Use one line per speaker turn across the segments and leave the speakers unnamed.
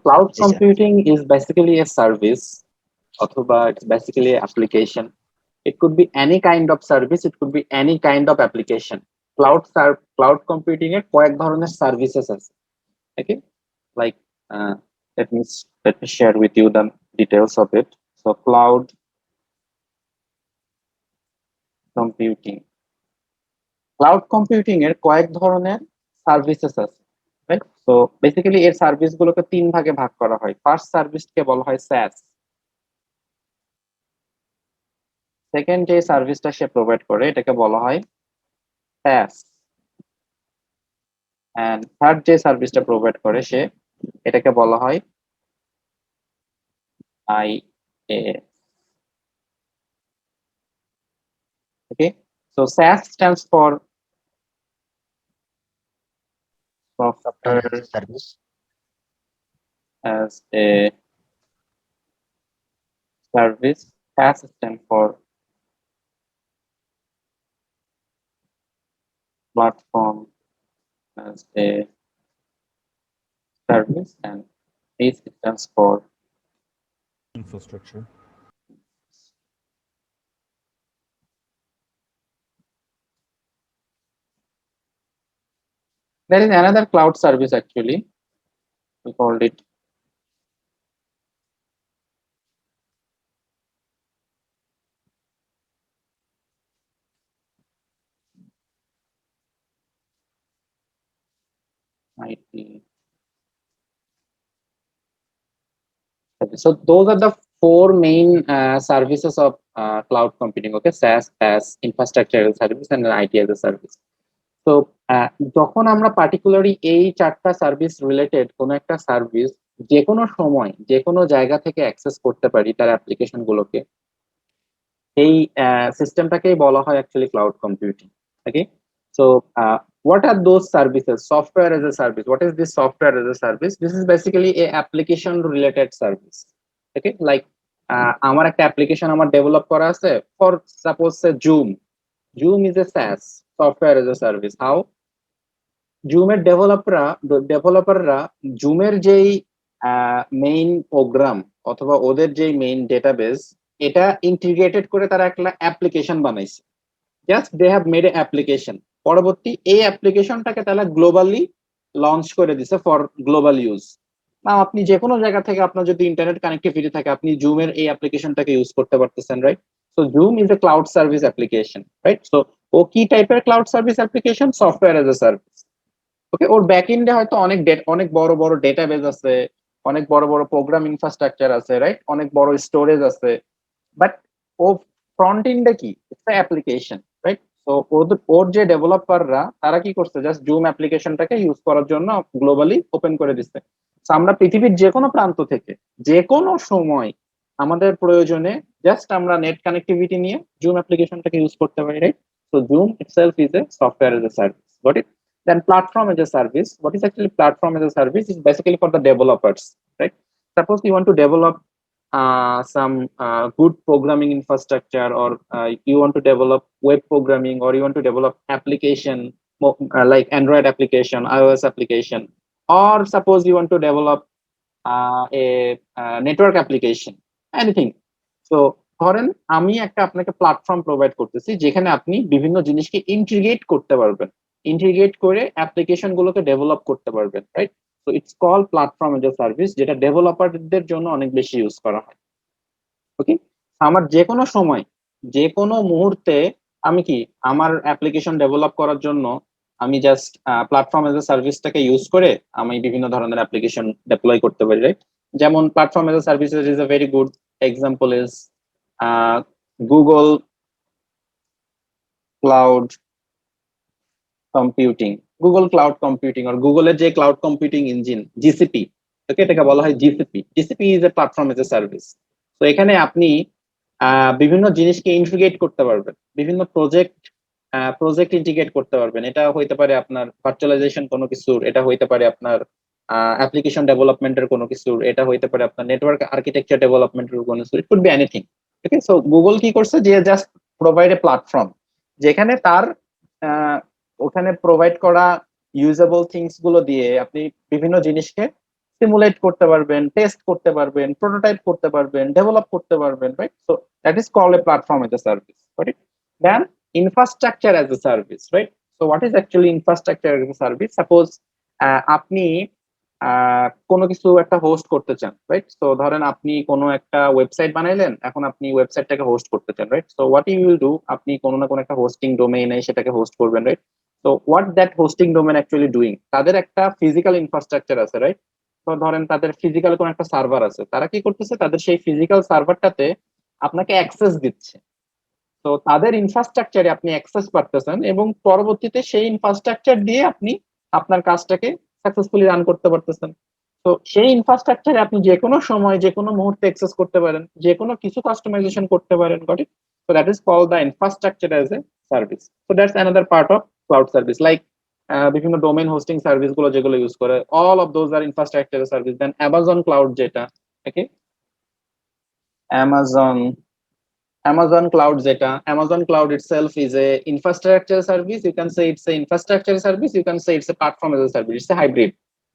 cloud
G sir.
computing is basically a service, অথবা it's basically an application. It could be any kind of service, it could be any kind of application. Cloud computing এর কয়েক ধরনের services আছে। Okay, like uh, let me share with you the details of it. So cloud computing, এর কয়েক ধরনের services আছে, right? So basically এর service গুলোকে তিন ভাগে ভাগ করা হয়। ফার্স্ট সার্ভিসকে বলা হয় SaaS, সেকেন্ড যে সার্ভিসটা সে প্রোভাইড করে এটাকে বলা হয় PaaS, এন্ড থার্ড যে সার্ভিসটা প্রোভাইড করে সে এটাকে বলা হয় IaaS. Okay, so SaaS stands for
software
software
service.
as a service. PaaS stands for platform as a service, and this stands for
infrastructure.
there is another cloud service actually, we called it IT. So those are the four main services of cloud computing. Okay, SaaS, PaaS, infrastructure as a service, and IT as a service. তো যখন আমরা particularly এই চারটা service related কোন একটা service যে কোনো সময় যে কোনো জায়গা থেকে অ্যাক্সেস করতে পারি তার অ্যাপ্লিকেশন গুলোকে, এই সিস্টেমটাকেই বলা হয় actually cloud computing. Okay, so what are those services? Software as a service. What is this software as a service? This is basically a application related service. Okay, like আমার একটা application আমার develop করা আছে, for suppose Zoom. Zoom is a SaaS, software as a service. How? জুমের ডেভেলপাররা জুমের যেই main programme অথবা ওদের যেই মেইন ডেটাবেস, এটা ইন্টিগ্রেটেড করে তারা একটা অ্যাপ্লিকেশন বানাইছে। Just they have made a application. পরবর্তী এই অ্যাপ্লিকেশনটাকে তারা গ্লোবালি লঞ্চ করে দিছে ফর গ্লোবাল ইউজ। না, আপনি যে কোনো জায়গা থেকে আপনার যদি ইন্টারনেট কানেক্টিভিটি থাকে আপনি জুমের এই অ্যাপ্লিকেশনটাকে ইউজ করতে পারতেছেন, right? So Zoom is a cloud service application, right? So ও কি টাইপের cloud service application? Software as a service. Okay, ওর ব্যাকএন্ডে হয়তো অনেক বড় বড় ডেটাবেস আছে, অনেক বড় বড় প্রোগ্রাম ইনফ্রাস্ট্রাকচার আছে, রাইট? অনেক বড় স্টোরেজ আছে, বাট ও ফ্রন্ট এন্ডে কি? একটা অ্যাপ্লিকেশন, রাইট? তো ওর যে ডেভেলপাররা তারা কি করছে? জাস্ট জুম অ্যাপ্লিকেশনটাকে ইউজ করার জন্য গ্লোবালি ওপেন করে দিচ্ছে। আমরা পৃথিবীর যে কোনো প্রান্ত থেকে যে কোনো সময় আমাদের প্রয়োজনে জাস্ট আমরা নেট কানেক্টিভিটি নিয়ে জুম অ্যাপ্লিকেশনটাকে ইউজ করতে পারি, right? So Zoom itself is a software as a service. Got it? Then platform as a service. What is actually platform as a service? Is basically for the developers, right? Suppose you want to develop some good programming infrastructure, or you want to develop web programming, or you want to develop application like Android application, iOS application, or suppose you want to develop a network application, anything. So ধরেন আমি একটা আপনাকে platform provide করতেছি যেখানে আপনি বিভিন্ন জিনিসকে integrate করতে পারবেন, ইন্টিগ্রেট করে অ্যাপ্লিকেশন গুলোকে ডেভেলপ করতে পারবেন, right? So it's call platform as a service, যেটা ডেভেলপারদের জন্য অনেক বেশি ইউজ করা হয়। ওকে, আমার যে কোনো সময় যে কোনো মুহূর্তে আমি কি আমার অ্যাপ্লিকেশন ডেভেলপ করার জন্য আমি জাস্ট প্ল্যাটফর্ম এজ এ সার্ভিসটাকে ইউজ করে আমি বিভিন্ন ধরনের অ্যাপ্লিকেশন ডেপ্লয় করতে পারি, রাইট? যেমন platform as a service is a very good example is Google cloud computing. Google cloud computing আর গুগলের যে cloud computing engine GCP, okay, এটাকে বলা হয় GCP. GCP is a platform as a service. তো এখানে আপনি বিভিন্ন জিনিসকে ইন্টিগ্রেট করতে পারবেন, বিভিন্ন প্রজেক্ট ইন্টিগ্রেট করতে পারবেন। এটা হইতে পারে আপনার ভার্চুয়ালাইজেশন কোনো কিছুর, এটা হইতে পারে আপনার অ্যাপ্লিকেশন ডেভেলপমেন্টের কোনো কিছুর, এটা হইতে পারে আপনার নেটওয়ার্ক আর্কিটেকচার ডেভেলপমেন্টের কোনো কিছু, ইট could be anything. Okay, so Google কি করছে যে জাস্ট প্রোভাইড এ প্ল্যাটফর্ম যেখানে তার ওখানে প্রোভাইড করা ইউজেবল থিংস গুলো দিয়ে আপনি বিভিন্ন জিনিসকে সিমুলেট করতে পারবেন, টেস্ট করতে পারবেন, প্রোটোটাইপ করতে পারবেন, ডেভেলপ করতে পারবেন, right? So that is called a platform as a service, right? Then infrastructure as a service, right? So what is actually infrastructure as a service? Suppose আপনি কোনো কিছু একটা হোস্ট করতে চান, রাইট? তো ধরেন আপনি কোনো একটা ওয়েবসাইট বানাইলেন, এখন আপনি ওয়েবসাইটটাকে হোস্ট করতে চান, right? So what you will do, আপনি কোনো না কোনো একটা হোস্টিং ডোমেইনে সেটাকে হোস্ট করবেন, রাইট? তো what that hosting domain actually doing, তাদের একটা ফিজিক্যাল ইনফ্রাস্ট্রাকচার আছে, রাইট? তো ধরেন তাদের ফিজিক্যাল কোনো একটা সার্ভার আছে, তারা কি করতেছে, তাদের সেই ফিজিক্যাল সার্ভারটাতে আপনাকে অ্যাক্সেস দিচ্ছে। তো তাদের ইনফ্রাস্ট্রাকচারে আপনি অ্যাক্সেস পাচ্ছেন এবং পরবর্তীতে সেই ইনফ্রাস্ট্রাকচার দিয়ে আপনি আপনার কাজটাকে সাকসেসফুলি রান করতে পারতেছেন। তো সেই ইনফ্রাস্ট্রাকচারে আপনি যে কোনো সময় যে কোনো মুহূর্তে অ্যাক্সেস করতে পারেন, যে কোনো কিছু কাস্টমাইজেশন করতে পারেন, got it? So that is called the infrastructure as a service. So that's another part of cloud service, like বিভিন্ন ডোমেইন হোস্টিং সার্ভিস গুলো যেগুলো ইউজ করে, all of those are infrastructure service. Then Amazon cloud যেটা, okay, Amazon Amazon Cloud যেটা, Amazon Cloud itself is a infrastructure service. You can say it's a infrastructure service. You can say it's a platform as a service. It's a hybrid.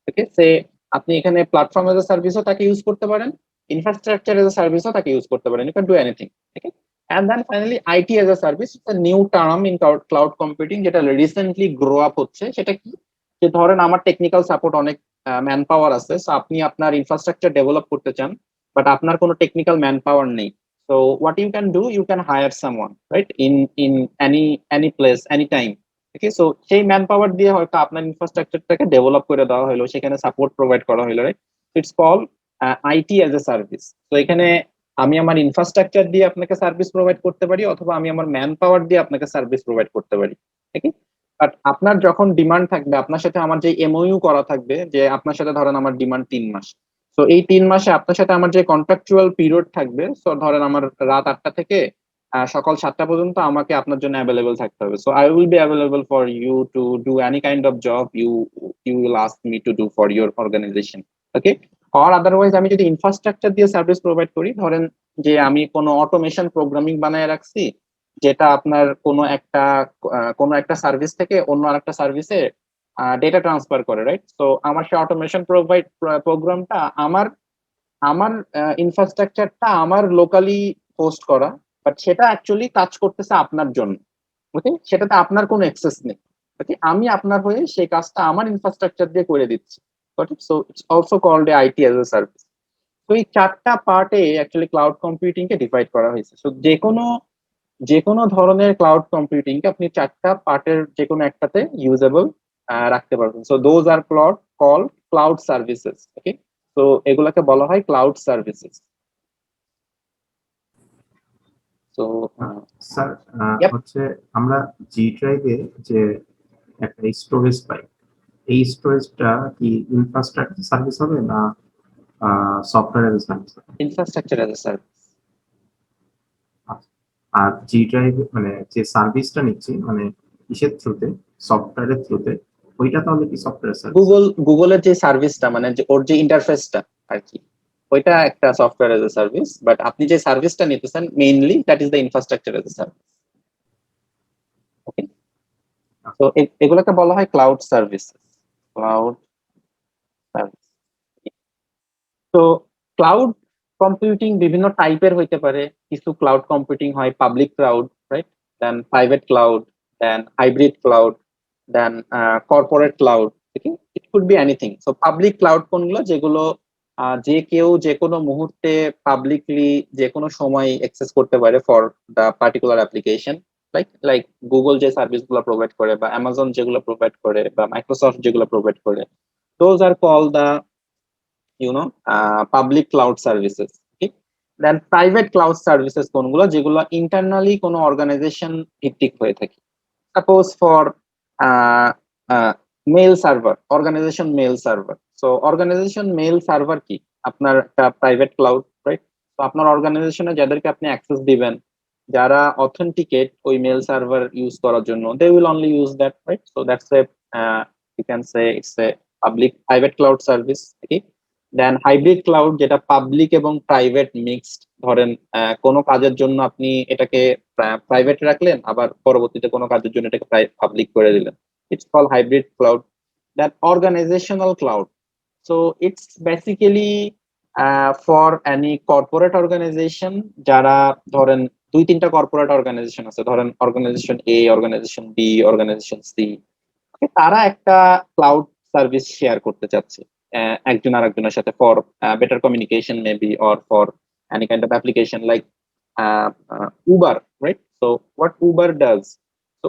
Okay, say আপনি এখানে platform as এ সার্ভিসও তাকে use করতে পারেন, infrastructure as এ সার্ভিসও তাকে use করতে পারেন। You can do anything. Okay, and then finally IT as a service, it's a new term in cloud computing, যেটা recently grow up হচ্ছে। সেটা কি, যে ধরেন আমার টেকনিক্যাল সাপোর্ট অনেক ম্যান পাওয়ার আছে, সো আপনি আপনার ইনফ্রাস্ট্রাকচার ডেভেলপ করতে চান, বাট আপনার কোনো টেকনিক্যাল ম্যান পাওয়ার নেই। So what you can do, you can hire someone, right? In any place, anytime. Okay, so সেই ম্যান পাওয়ার দিয়ে হয়তো আপনার ইনফ্রাস্ট্রাকচারটাকে ডেভেলপ করে দেওয়া হলো, সেখানে সাপোর্ট প্রোভাইড করা হলো, right? It's call IT as a service. তো এখানে আমি আমার ইনফ্রাস্ট্রাকচার দিয়ে আপনাকে সার্ভিস প্রোভাইড করতে পারি, অথবা আমি আমার ম্যান পাওয়ার দিয়ে আপনাকে সার্ভিস প্রোভাইড করতে পারি। ঠিক আছে? বাট আপনার যখন ডিমান্ড থাকবে, আপনার সাথে আমার যে এমওইউ করা থাকবে, যে আপনার সাথে ধরেন আমার ডিমান্ড 3 মাস, তো এই 3 মাসে আপনার সাথে আমার যে কন্ট্রাকচুয়াল পিরিয়ড থাকবে, তো ধরেন আমার রাত 8টা থেকে সকাল 7টা পর্যন্ত আমাকে আপনার জন্য অ্যাভেলেবল থাকতে হবে। So I will be available for you to do any kind of job you you will ask me to do for your organisation. Okay, or otherwise আমি যদি ইনফ্রাস্ট্রাকচার দিয়ে সার্ভিস প্রোভাইড করি, ধরেন যে আমি কোনো অটোমেশন প্রোগ্রামিং বানায় রাখছি, যেটা আপনার কোনো একটা সার্ভিস থেকে অন্য আরেকটা সার্ভিসে ডেটা ট্রান্সফার করে, রাইট? তো আমার সেই অটোমেশন প্রোগ্রামটা আমার আমার ইনফ্রাস্ট্রাকচারটা আমার লোকালি হোস্ট করা, বাট সেটা অ্যাকচুয়ালি কাজ করতেছে আপনার জন্য। ওকে, সেটাতে আপনার কোনো অ্যাক্সেস নেই। ওকে, আমি আপনার হয়ে সেই কাজটা আমার ইনফ্রাস্ট্রাকচার দিয়ে করে দিচ্ছি। So it's also called a IT as a service. তো এই 4টা পার্টে অ্যাকচুয়ালি ক্লাউড কম্পিউটিং কে ডিভাইড করা হয়েছে। সো যে কোনো ধরনের ক্লাউড কম্পিউটিং কে আপনি 4টা পার্টের যে কোনো একটাতে ইউজেবল রাখতে পারবেন। So those are call cloud services. Okay, তো এগুলাকে বলা হয় ক্লাউড সার্ভিসেস। তো
স্যার
Yep.
হচ্ছে আমরা জি ড্রাইভে যে একটা স্টোরেজ পাই, এই স্টোরেজটা কি ইনফ্রাস্ট্রাকচার সার্ভিস হবে না software as service?
Infrastructure as a service.
আর জি ড্রাইভ মানে যে সার্ভিসটা নিচ্ছি মানে কিসের থ্রুতে, সফটওয়্যারের থ্রুতে, ওইটা তাহলে কি সফটওয়্যার সার্ভিস?
গুগলের যে সার্ভিসটা, মানে ওর যে ইন্টারফেসটা আর কি, ওইটা একটা software as a service. But আপনি যে সার্ভিসটা নিতেছেন mainly that is the infrastructure as a service. Okay, তো এগুলোকে বলা হয় ক্লাউড সার্ভিস। Cloud service. তো ক্লাউড কম্পিউটিং বিভিন্ন টাইপের হইতে পারে। কিছু ক্লাউড কম্পিউটিং হয় public cloud, right? Then private cloud, then hybrid cloud, then corporate cloud. It could be anything. So public cloud কোনগুলো, যেগুলো যে কেউ যে কোনো মুহূর্তে পাবলিকলি যে কোনো সময় অ্যাক্সেস করতে পারে for the particular application, like Google যে সার্ভিস গুলো প্রোভাইড করে, বা অ্যামাজন যেগুলো প্রোভাইড করে, বা মাইক্রোসফট যেগুলো প্রোভাইড করে, those are call the public cloud services. ঠিক, দেন প্রাইভেট ক্লাউড সার্ভিসেস কোনগুলো, যেগুলো ইন্টারনালি কোনো অর্গানাইজেশন ভিত্তিক হয়ে থাকে। Suppose for mail server, organisation mail server. So organisation mail server কি, আপনার একটা প্রাইভেট ক্লাউড, রাইট? তো আপনার অর্গানাইজেশনে যাদেরকে আপনি অ্যাক্সেস দিবেন, যারা অথেন্টিকেট ওই মেল সার্ভার ইউজ করার জন্য, they will only use that, right? So that's a you can say it's a public private cloud service. Then hybrid cloud, যেটা পাবলিক এবং প্রাইভেট মিক্সড। ধরেন কোনো কাজের জন্য আপনি এটাকে প্রাইভেট রাখলেন, আবার পরবর্তীতে কোনো কাজের জন্য এটাকে পাবলিক করে দিলেন। It's call hybrid cloud. Then organisational cloud, So it's basically for any corporate organization যারা ধরেন 2-3টা কর্পোরেট অর্গানাইজেশন আছে, ধরেন অর্গানাইজেশন এ, অর্গানাইজেশন বি, অর্গানাইজেশন সি, তারা একটা ক্লাউড সার্ভিস শেয়ার করতে চাচ্ছে একজন আরেকজনের সাথে for better communication maybe or for any kind of application like Uber, right? So what Uber does, so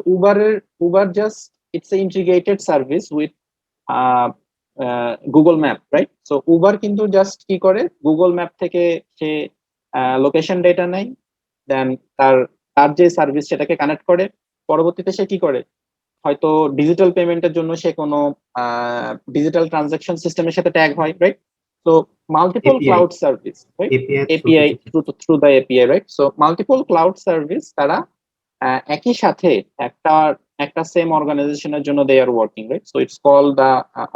Uber just it's a integrated service with Google map, right? So Uber কিন্তু just কি করে, Google map থেকে সে location data নেয়, দেন তার তার যে service সেটাকে connect করে, পরবর্তীতে সে কি করে, হয়তো ডিজিটাল পেমেন্টের জন্য সে কোনো ডিজিটাল ট্রানজাকশন সিস্টেমের সাথে ট্যাগ হয়, right? So multiple
API
cloud service, right?
API
API through the API, right? So multiple cloud service তারা একই সাথে একটা একটা সেম অর্গানাইজেশনের জন্য they are working, right? So it's call the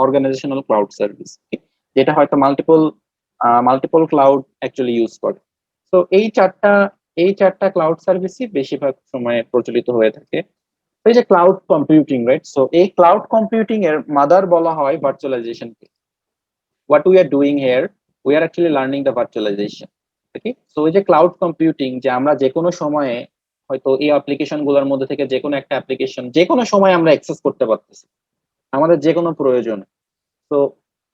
organizational cloud service, যেটা হয়তো মাল্টিপল ক্লাউড অ্যাকচুয়ালি ইউজ করে। তো এই চারটা ক্লাউড সার্ভিসই বেশিরভাগ সময় প্রচলিত হয়ে থাকে। এই যে ক্লাউড কম্পিউটিং, রাইট? সো এই ক্লাউড কম্পিউটিং এর মাদার বলা হয় ভার্চুয়ালাইজেশন কে। What we are doing here, we are actually learning the virtualisation. Okay, so এই যে ক্লাউড কম্পিউটিং, যে আমরা যে কোনো সময়ে হয়তো এই অ্যাপ্লিকেশন গুলোর মধ্যে থেকে যে কোনো একটা অ্যাপ্লিকেশন যে কোনো সময় আমরা অ্যাক্সেস করতে পারতেছি আমাদের যে কোনো প্রয়োজনে। তো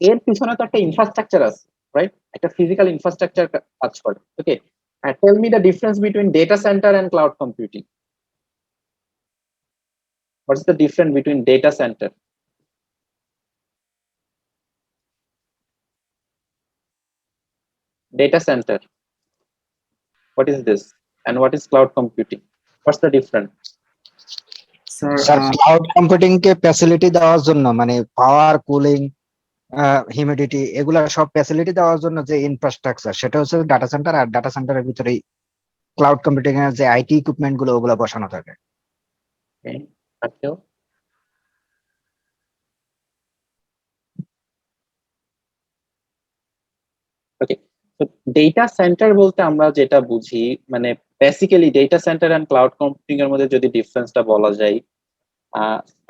এর পিছনে তো একটা ইনফ্রাস্ট্রাকচার আছে, রাইট? একটা ফিজিক্যাল ইনফ্রাস্ট্রাকচার কাজ করে। Okay, tell me the difference between data centre and cloud computing. What's the difference between data center? Data center. What is this? And what is cloud computing? What's the difference?
Sir cloud computing K facility দেওয়ার জন্য, মানে পাওয়ার, cooling, humidity, এগুলা সব facility দেওয়ার জন্য যে infrastructure, সেটা হচ্ছে ডাটা সেন্টার। আর ডাটা সেন্টারের ভিতরে ক্লাউড কম্পিউটিং এর যে আইটি ইকুইপমেন্ট গুলো ওগুলো বসানো থাকে।
Okay. Akhil? Okay. So data center বলতে আমরা যেটা বুঝি, মানে basically data centre and cloud computing এর মধ্যে যদি ডিফারেন্সটা বলা যায়,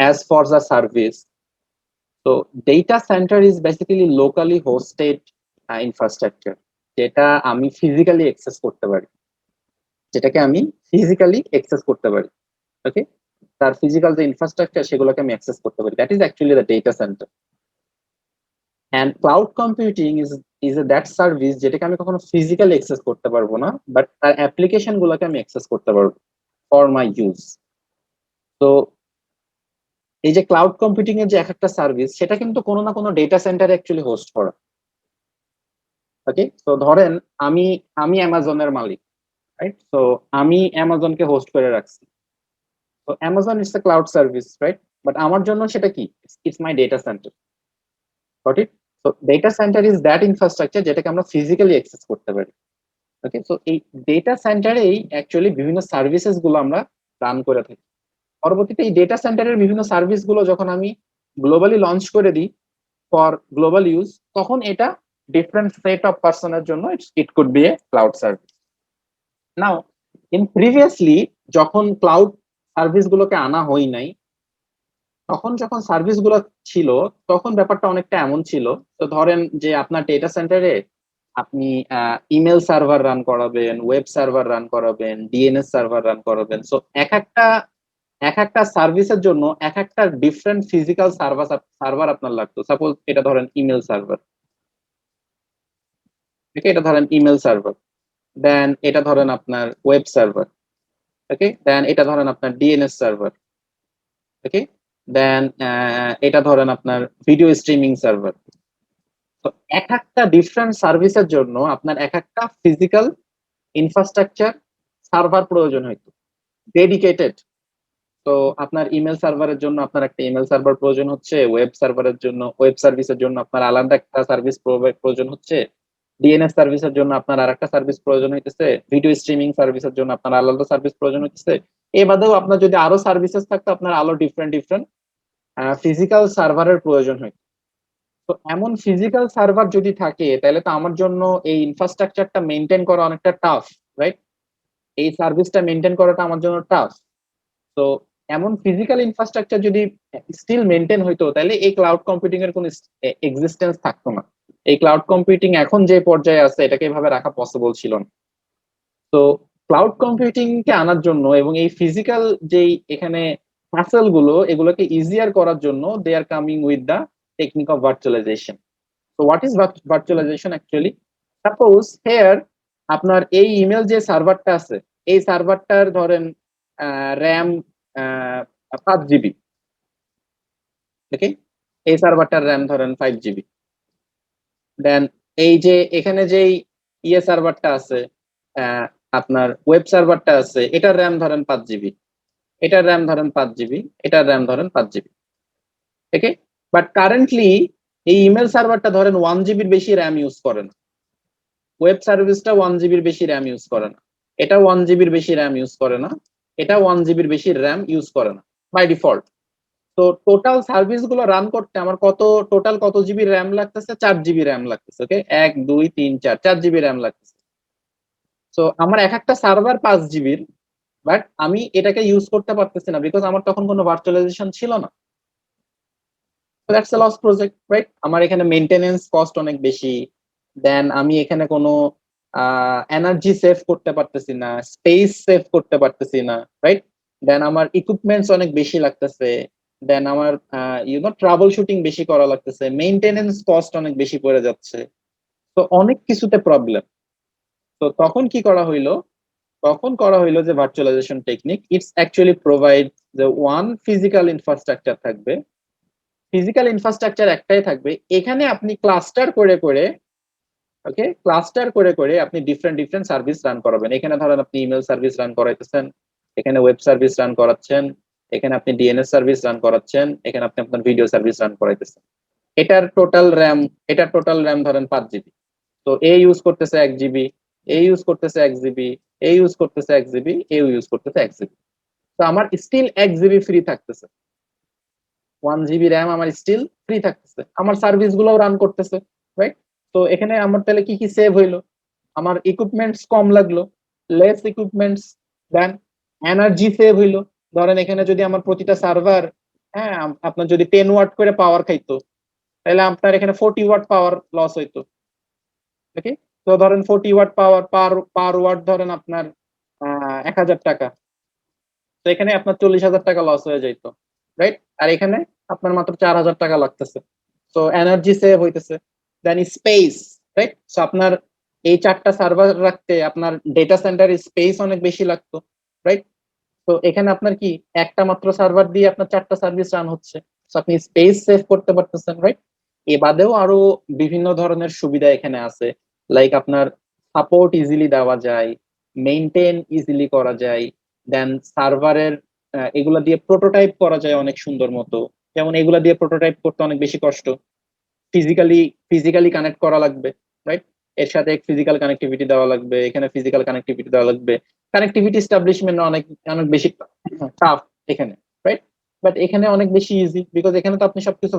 as for the service, so data center is basically locally hosted infrastructure, যেটা আমি ফিজিক্যালি অ্যাক্সেস করতে পারি, যেটাকে আমি ফিজিক্যালি অ্যাক্সেস করতে পারি। ওকে, তার ফিজিক্যাল যে ইনফ্রাস্ট্রাকচার সেগুলোকে আমি অ্যাক্সেস করতে পারি, that is actually the data centre. And cloud computing is that service যেটাকে আমি কখনো ফিজিক্যালি অ্যাক্সেস করতে পারবো না, বাট তার অ্যাপ্লিকেশন গুলোকে আমি অ্যাক্সেস করতে পারবো ফর মাই ইউজ। তো এই যে ক্লাউড কম্পিউটিং এর যে এক একটা সার্ভিস, সেটা কিন্তু কোনো না কোনো ডেটা সেন্টারে অ্যাকচুয়ালি হোস্ট করা। ওকে, তো ধরেন আমি আমি অ্যামাজনের মালিক, রাইট? সো আমি অ্যামাজনকে হোস্ট করে রাখছি। তো Amazon it's a cloud service, right? But আমার জন্য সেটা কি, it's my data centre. Goat it? So data centre is that infrastructure যেটাকে আমরা ফিজিক্যালি অ্যাক্সেস করতে পারি। ওকে, সো এই ডেটা সেন্টারেই অ্যাকচুয়ালি বিভিন্ন সার্ভিসেস গুলো আমরা রান করে থাকি। পরবর্তীতে এই ডেটা সেন্টারের বিভিন্ন সার্ভিস গুলো যখন আমি গ্লোবালি লঞ্চ করে দিই ফর গ্লোবাল ইউজ, তখন এটা ডিফারেন্ট সেট অফ পার্সনের জন্য ইট could B A cloud service. Now in previously যখন ক্লাউড সার্ভিস গুলোকে আনা হয় নাই, তখন যখন সার্ভিস গুলো ছিল তখন ব্যাপারটা অনেকটা এমন ছিল, তো ধরেন যে আপনার ডেটা সেন্টারে আপনি ইমেল সার্ভার রান করাবেন, ওয়েব সার্ভার রান করাবেন, ডিএনএস সার্ভার রান করাবেন। সো এক একটা সার্ভিসের জন্য এক একটা ডিফারেন্ট ফিজিক্যাল সার্ভার আপনার লাগতো। সাপোজ এটা ধরেন ইমেল সার্ভার, ঠিক আছে, এটা ধরেন ইমেল সার্ভার, দেন এটা ধরেন আপনার ওয়েব সার্ভার, ওকে, দেন এটা ধরেন আপনার ডিএনএস সার্ভার, ওকে, দেন এটা ধরেন আপনার ভিডিও স্ট্রিমিং সার্ভার। তো এক একটা ডিফারেন্ট সার্ভিসের জন্য আপনার এক একটা ফিজিক্যাল ইনফ্রাস্ট্রাকচার সার্ভার প্রয়োজন হইতো, ডেডিকেটেড। তো আপনার ইমেল সার্ভারের জন্য আপনার একটা ইমেল সার্ভার প্রয়োজন হচ্ছে, ওয়েব সার্ভারের জন্য ওয়েব সার্ভিসের জন্য আপনার আলাদা একটা সার্ভিস প্রয়োজন হচ্ছে, ডিএনএস সার্ভিসের জন্য আপনার আরেকটা সার্ভিস প্রয়োজন হইতেছে, ভিডিও স্ট্রিমিং সার্ভিসের জন্য আপনার আলাদা সার্ভিস প্রয়োজন হচ্ছে। এ বাদেও আপনার যদি আরো সার্ভিসেস থাকতো, আপনার আরো ডিফারেন্ট ফিজিক্যাল সার্ভারের প্রয়োজন হয়। তো এমন ফিজিক্যাল সার্ভার যদি থাকে, তাহলে তো আমার জন্য এই ইনফ্রাস্ট্রাকচারটা মেনটেন করা অনেকটা টাফ, রাইট? এই সার্ভিসটা মেনটেন করাটা আমার জন্য টাফ। তো এমন ফিজিক্যাল ইনফ্রাস্ট্রাকচার যদি স্টিল মেনটেন হইতো, তাহলে এই ক্লাউড কম্পিউটিং এর কোনো এক্সিস্টেন্স থাকতো না। এই ক্লাউড কম্পিউটিং এখন যে পর্যায়ে আছে, এটাকে এভাবে রাখা পসিবল ছিল না। তো ক্লাউড কম্পিউটিং কে আনার জন্য এবং এই ফিজিক্যাল যেই এখানে হ্যাসেল গুলো, এগুলোকে ইজিয়ার করার জন্য they are coming with the technique of virtualization. তো what is virtualization actually? Suppose here আপনার এই ইমেল যে সার্ভারটা আছে, এই সার্ভারটার ধরেন র্যাম 5 GB। ওকে, এই সার্ভারটার র্যাম ধরেন 5 GB। দেন এই যে এখানে যেই সার্ভারটা আছে, আহ, আপনার ওয়েব সার্ভারটা আছে, এটার র্যাম ধরেন 5 GB, এটার র্যাম ধরেন 5 GB, এটার র্যাম ধরেন 5 GB। ওকে, বাট কারেন্টলি এই ইমেল সার্ভারটা ধরেন 1 GB বেশি র্যাম ইউজ করে না, ওয়েব সার্ভিসটা 1 GB বেশি র্যাম ইউজ করে না, এটা 1 GB বেশি র্যাম ইউজ করে না, এটা 1 GB বেশি র্যাম ইউজ করে না বাই ডিফল্ট। তো টোটাল সার্ভিস গুলো রান করতে আমার কত জিবি র্যাম লাগতেছে? 4 GB র্যাম লাগতেছে। ওকে, 1 2 3 4 4 GB র্যাম লাগতেছে। তো আমার এক একটা সার্ভার 5 GB, বাট আমি এটাকে ইউজ করতে পারতেছি না, বিকজ আমার তখন কোনো ভার্চুয়ালাইজেশন ছিল না। That's a loss project, right? আমার এখানে মেইনটেনেন্স কস্ট অনেক বেশি, দেন আমি এখানে কোনো এনার্জি সেভ করতে পারতেছি না, স্পেস সেভ করতে পারতেছি না, রাইট? দেন আমার ইকুইপমেন্টস অনেক বেশি লাগতেছে, দেন আমার ট্রাবল শুটিং বেশি করা লাগতেছে, মেইনটেনেন্স কস্ট অনেক বেশি পড়ে যাচ্ছে। তো অনেক কিছুতে প্রবলেম। তো তখন কি করা হইলো? তখন করা হইলো যে virtualisation technique, it's actually provide যে ওয়ান ফিজিক্যাল ইনফ্রাস্ট্রাকচার থাকবে, ফিজিক্যাল ইনফ্রাস্ট্রাকচার একটাই থাকবে, এখানে আপনি ক্লাস্টার করে করে, ওকে, ক্লাস্টার করে করে আপনি ডিফারেন্ট ডিফারেন্ট সার্ভিস রান করাবেন। এখানে ধরেন আপনি ইমেল সার্ভিস রান করাইতেছেন, এখানে ওয়েব সার্ভিস রান করাচ্ছেন, এখানে আপনি ডিএনএস সার্ভিস রান করাচ্ছেন, এখানে আপনি আপনার ভিডিও সার্ভিস রান করাইতেছেন। এটার টোটাল র্যাম ধরেন 5 GB। তো এ ইউজ করতেছে 1 GB, এ ইউজ করতেছে 1 GB, এ ইউজ করতেছে 1 GB, এ ইউজ করতেছে 1 GB। তো আমার স্টিল 1 GB ফ্রি থাকতেছে, 1 GB র্যাম আমার স্টিল ফ্রি থাকতেছে, আমার সার্ভিস গুলোও রান করতেছে, রাইট? তো এখানে আমার তাহলে কি কি সেভ হইলো? আমার ইকুইপমেন্টস কম লাগলো, লেস ইকুইপমেন্টস, দেন এনার্জি সেভ হইলো। ধরেন এখানে যদি আমার প্রতিটা সার্ভার, হ্যাঁ, আপনার যদি 10 ওয়াট করে পাওয়ার খাইতো, তাহলে আপনার এখানে 40 ওয়াট পাওয়ার লস হইতো। ওকে, তো ধরেন 40 ওয়াট পাওয়ার, পার ওয়াট ধরেন আপনার 1,000 টাকা, তো এখানে আপনার 40,000 টাকা লস হয়ে যাইত, রাইট? আর এখানে আপনার মাত্র 4,000 টাকা লাগতেছে। তো এনার্জি সেভ হইতেছে। দেন স্পেস, রাইট? সো আপনার এই 4টা সার্ভার রাখতে আপনার ডেটা সেন্টার স্পেস অনেক বেশি লাগতো, রাইট? তো এখানে আপনার কি একটা মাত্র সার্ভার দিয়ে আপনার 4টা সার্ভিস রান হচ্ছে, তো আপনি স্পেস সেভ করতে পারতেছেন, রাইট? এ বাদেও আরো বিভিন্ন ধরনের সুবিধা এখানে আছে, লাইক আপনার সাপোর্ট ইজিলি দেওয়া যায়, মেইনটেইন ইজিলি করা যায়, দেন সার্ভারের এগুলা দিয়ে প্রোটোটাইপ করা যায় অনেক সুন্দর মতো। যেমন এগুলা দিয়ে প্রোটোটাইপ করতে অনেক বেশি কষ্ট, ফিজিক্যালি ফিজিক্যালি কানেক্ট করা লাগবে, রাইট? এর সাথে ফিজিক্যাল কানেক্টিভিটি দেওয়া লাগবে, এখানে ফিজিক্যাল কানেক্টিভিটি দেওয়া লাগবে, কানেক্টিভিটি এস্টাবলিশমেন্ট অনেক অনেক বেশি টাফ এখানে, রাইট? বাট এখানে অনেক বেশি ইজি, বিকজ এখানে তো আপনি সবকিছু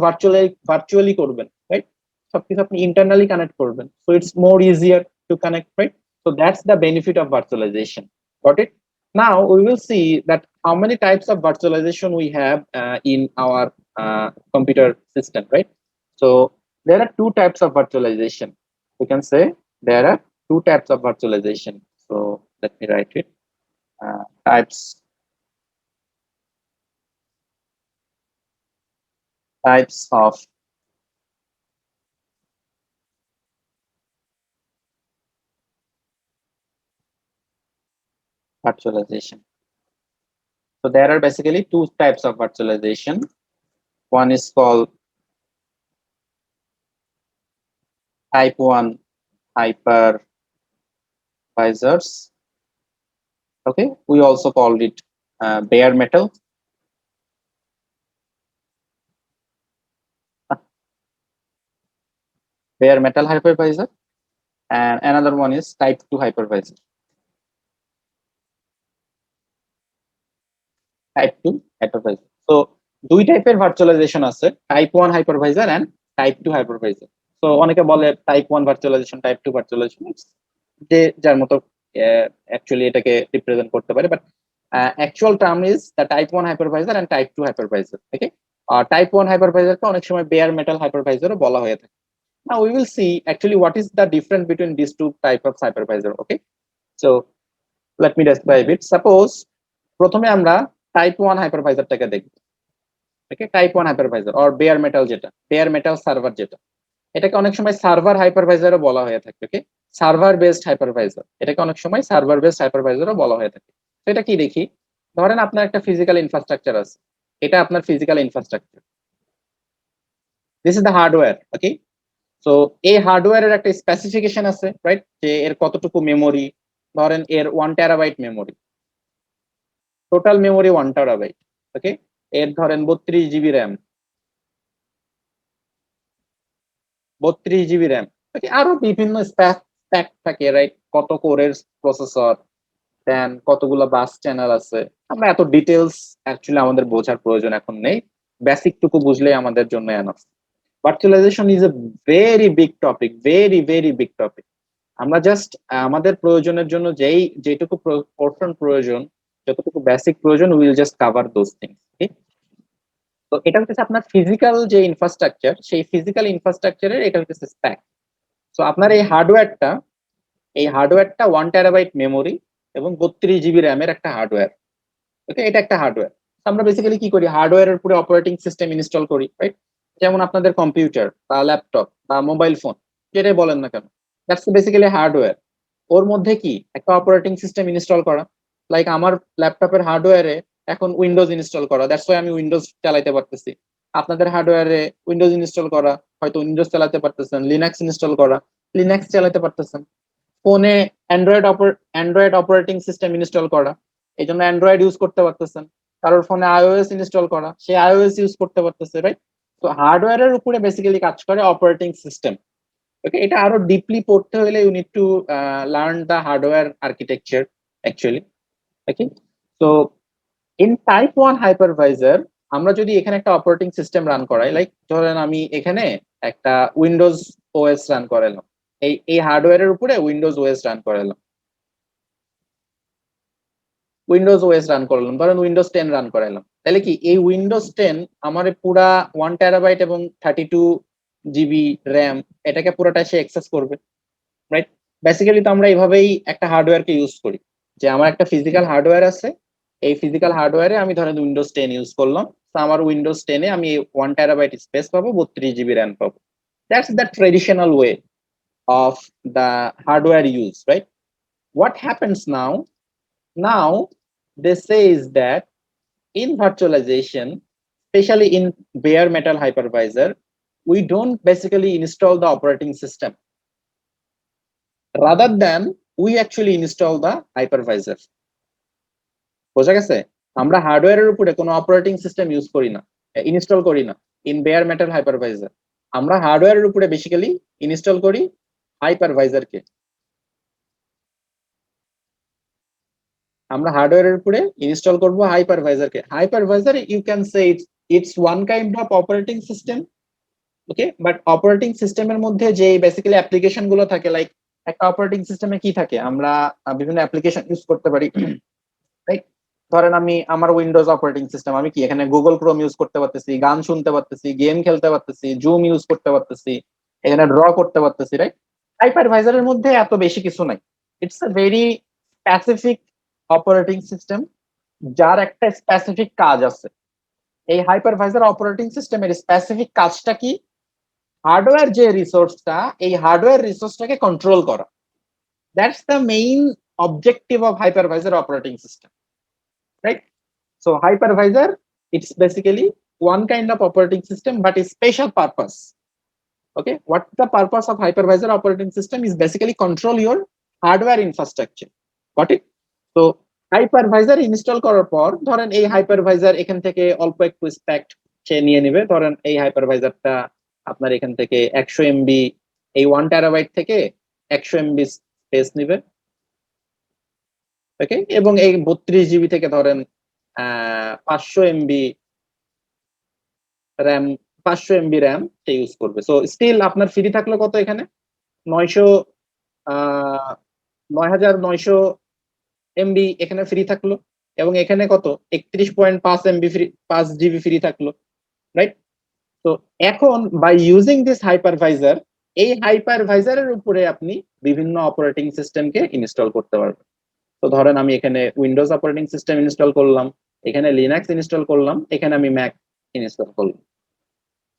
ভার্চুয়ালি করবেন, রাইট? সবকিছু আপনি ইন্টারনালি কানেক্ট করবেন, so it's more easier to connect, right? So that's the benefit of virtualization. Got it? Now we will see that how many types of virtualization we have in our computer system, right? So there are two types of virtualization. We can say there are two types of virtualization. So let me write it. Types of virtualization. So there are basically two types of virtualization. One is called type 1 hypervisors. Okay, we also called it bare metal. Bare metal hypervisor, and another one is type 2 hypervisor. Type 2 hypervisor. So দুই টাইপের virtualisation আছে, type 1 hypervisor and type 2 hypervisor. So অনেকে বলে type 1 virtualisation, type 2 virtualisation, যে যার মতো actually এটাকে represent করতে পারে। But actual term is the type 1 hypervisor and type 2 hypervisor. Okay, type 1 hypervisor কে অনেক সময় bare metal hypervisor ও বলা হয়ে থাকে. Now we will see actually what is the difference between these two type of hypervisor. Okay, so let me describe it. Suppose প্রথমে আমরা type 1 হাইপারভাইজারটাকে দেখব. Okay, type 1 hypervisor or bare metal, যেটা bare metal server, যেটা এটাকে অনেক সময় server হাইপারভাইজারও বলা হয়ে থাকে. ওকে, সার্ভার বেসড হাইপারভাইজার, এটাকে অনেক সময় সার্ভার বেসড হাইপারভাইজারও বলা হয়ে থাকে. তো এটা কি দেখি, ধরেন আপনার একটা ফিজিক্যাল ইনফ্রাস্ট্রাকচার আছে, এটা আপনার physical infrastructure, this is the hardware. Okay, তো এই হার্ডওয়্যারের একটা স্পেসিফিকেশন আছে, রাইট, যে এর কতটুকু মেমোরি, ধরেন এর 1 terabyte memory, total memory 1 terabyte. Okay, এর ধরেন 32 GB RAM, 32 GB RAM. Okay, আরো বিভিন্ন স্প্যাক থাকে, রাইট, কত কোরের প্রসেসর, দেন কতগুলো বাস চ্যানেল আছে. আমরা এত ডিটেলস অ্যাকচুয়ালি আমাদের বোঝার প্রয়োজন এখন নেই, বেসিক টুকু বুঝলেই আমাদের জন্য enough. Virtualisation is a very big topic, very very big topic. আমরা জাস্ট আমাদের প্রয়োজনের জন্য যেটুকু পোর্শন প্রয়োজন, যতটুকু বেসিক প্রয়োজন, will just cover those things. তো এটা হচ্ছে আপনার ফিজিক্যাল যে ইনফ্রাস্ট্রাকচার, সেই ফিজিক্যাল ইনফ্রাস্ট্রাকচারের এটা হচ্ছে স্প্যাক. তো আপনার এই হার্ডওয়্যারটা 1 টেরাবাইট মেমোরি এবং 32 জিবি র্যামের একটা হার্ডওয়্যার. ওকে, এটা একটা হার্ডওয়্যার. আমরা বেসিক্যালি কি করি, হার্ডওয়্যারের উপরে অপারেটিং সিস্টেম ইনস্টল করি, রাইট? যেমন আপনাদের কম্পিউটার বা ল্যাপটপ বা মোবাইল ফোন, যেটাই বলেন না কেন, দ্যাটস বেসিক্যালি হার্ডওয়্যার. ওর মধ্যে কি একটা অপারেটিং সিস্টেম ইনস্টল করা, লাইক আমার ল্যাপটপের হার্ডওয়্যারে এখন উইন্ডোজ ইনস্টল করা, দ্যাটস ওয়াই আমি উইন্ডোজ চালাতে পারতেছি. আপনাদের হার্ডওয়্যারে উইন্ডোজ ইনস্টল করা, হয়তো উইন্ডোজ চালাতে পারতেছেন, লিনাক্স ইনস্টল করা, লিনাক্স চালাতে পারতেছেন. ফোনে অ্যান্ড্রয়েড অপারেটিং সিস্টেম ইনস্টল করা, এই জন্য অ্যান্ড্রয়েড ইউজ করতে পারতেছেন. কারোর ফোনে আইওএস ইনস্টল করা, সে আইওএস ইউজ করতে পারতেছে, রাইট? তো হার্ডওয়্যারের উপরে বেসিক্যালি কাজ করে অপারেটিং সিস্টেম. ওকে, এটা আরো ডিপলি পড়তে হলে you need to learn the hardware architecture actually. Okay, তো ইন টাইপ 1 হাইপারভাইজার আমরা যদি এখানে একটা অপারেটিং সিস্টেম রান করাই, লাইক ধরেন আমি এখানে একটা উইন্ডোজ ওএস রান করালাম, এই হার্ডওয়্যারের উপরে উইন্ডোজ ওএস রান করালাম, ধরেন উইন্ডোজ 10 রান করালাম, তাহলে কি এই উইন্ডোজ 10 আমার পুরা 1 টেরাবাইট এবং 32 জিবি র্যাম, এটাকে পুরোটা সে অ্যাক্সেস করবে, রাইট? বেসিক্যালি তো আমরা এইভাবেই একটা হার্ডওয়্যারকে ইউজ করি, যে আমার একটা ফিজিক্যাল হার্ডওয়্যার আছে, এই ফিজিক্যাল হার্ডওয়্যারে আমি ধরেন উইন্ডোজ 10 ইউজ করলাম, তো আমার উইন্ডোজ 10 এ আমি 1 টেরাবাইট স্পেস পাবো, 32 জিবি র্যাম পাবো. That's the traditional way of the hardware use, right? What happens now? Now they say is that in virtualization, especially in bare metal hypervisor, we don't basically install the operating system. Rather than we actually install the hypervisor. বোঝা গেছে? আমরা হার্ডওয়্যারের উপরে কোনো operating system use করি না, install করি না ইন bare metal hypervisor. আমরা হার্ডওয়্যারের উপরে বেসিক্যালি ইনস্টল করি হাইপারভাইজারকে. আমরা হার্ডওয়্যারের উপরে ইনস্টল করব হাইপারভাইজারকে. Hypervisor you can say it's one kind of operating system. Okay, but operating সিস্টেমের মধ্যে যে বেসিক্যালি অ্যাপ্লিকেশন গুলো থাকে, লাইক একটা অপারেটিং সিস্টেমে কি থাকে, আমরা বিভিন্ন অ্যাপ্লিকেশন ইউজ করতে পারি, রাইট? ধরেন আমি আমার উইন্ডোজ অপারেটিং সিস্টেম, আমি কি এখানে গুগল ক্রোম ইউজ করতে পারতেছি, গান শুনতে পারতেছি, গেম খেলতে পারতেছি, জুম ইউজ করতে পারতেছি, এখানে ড্র করতে পারতেছি, রাইট? হাইপারভাইজারের মধ্যে এত বেশি কিছু নাই, it's a very specific operating system, যার একটা স্পেসিফিক কাজ আছে. এই হাইপারভাইজার অপারেটিং সিস্টেমের স্পেসিফিক কাজটা কি, হার্ডওয়্যার যে রিসোর্সটা, এই হার্ডওয়্যার রিসোর্সটাকে কন্ট্রোল করা. That's the main objective of hypervisor operating system, right? So hypervisor, it's basically one kind of operating system but a special purpose. Okay, what the purpose of hypervisor operating system is basically control your hardware infrastructure. Got it? So hypervisor install করার পর ধরেন এই hypervisor এখান থেকে অল্প একটু স্প্যাক সে নিয়ে নেবে, ধরেন এই হাইপারভাইজারটা আপনার এখান থেকে 100 এমবি, এই 1 টেরাবাইট থেকে 100 এমবি স্পেস নেবে. ওকে, এবং এই 32 জিবি থেকে ধরেন 500 এমবি র্যাম, 500 এমবি র্যাম সে ইউজ করবে. সো স্টিল আপনার ফ্রি থাকলো কত এখানে, 9900 এমবি এখানে ফ্রি থাকলো. এবং এখানে কত 31.5 MB ফ্রি, 5 GB ফ্রি থাকলো, রাইট? তো এখন বাই ইউজিং দিস হাইপারভাইজার, এই হাইপারভাইজারের উপরে আপনি বিভিন্ন অপারেটিং সিস্টেমকে ইনস্টল করতে পারবেন। তো ধরেন আমি এখানে উইন্ডোজ অপারেটিং সিস্টেম ইনস্টল করলাম, এখানে লিনাক্স ইনস্টল করলাম, এখানে আমি ম্যাক ইনস্টল করলাম।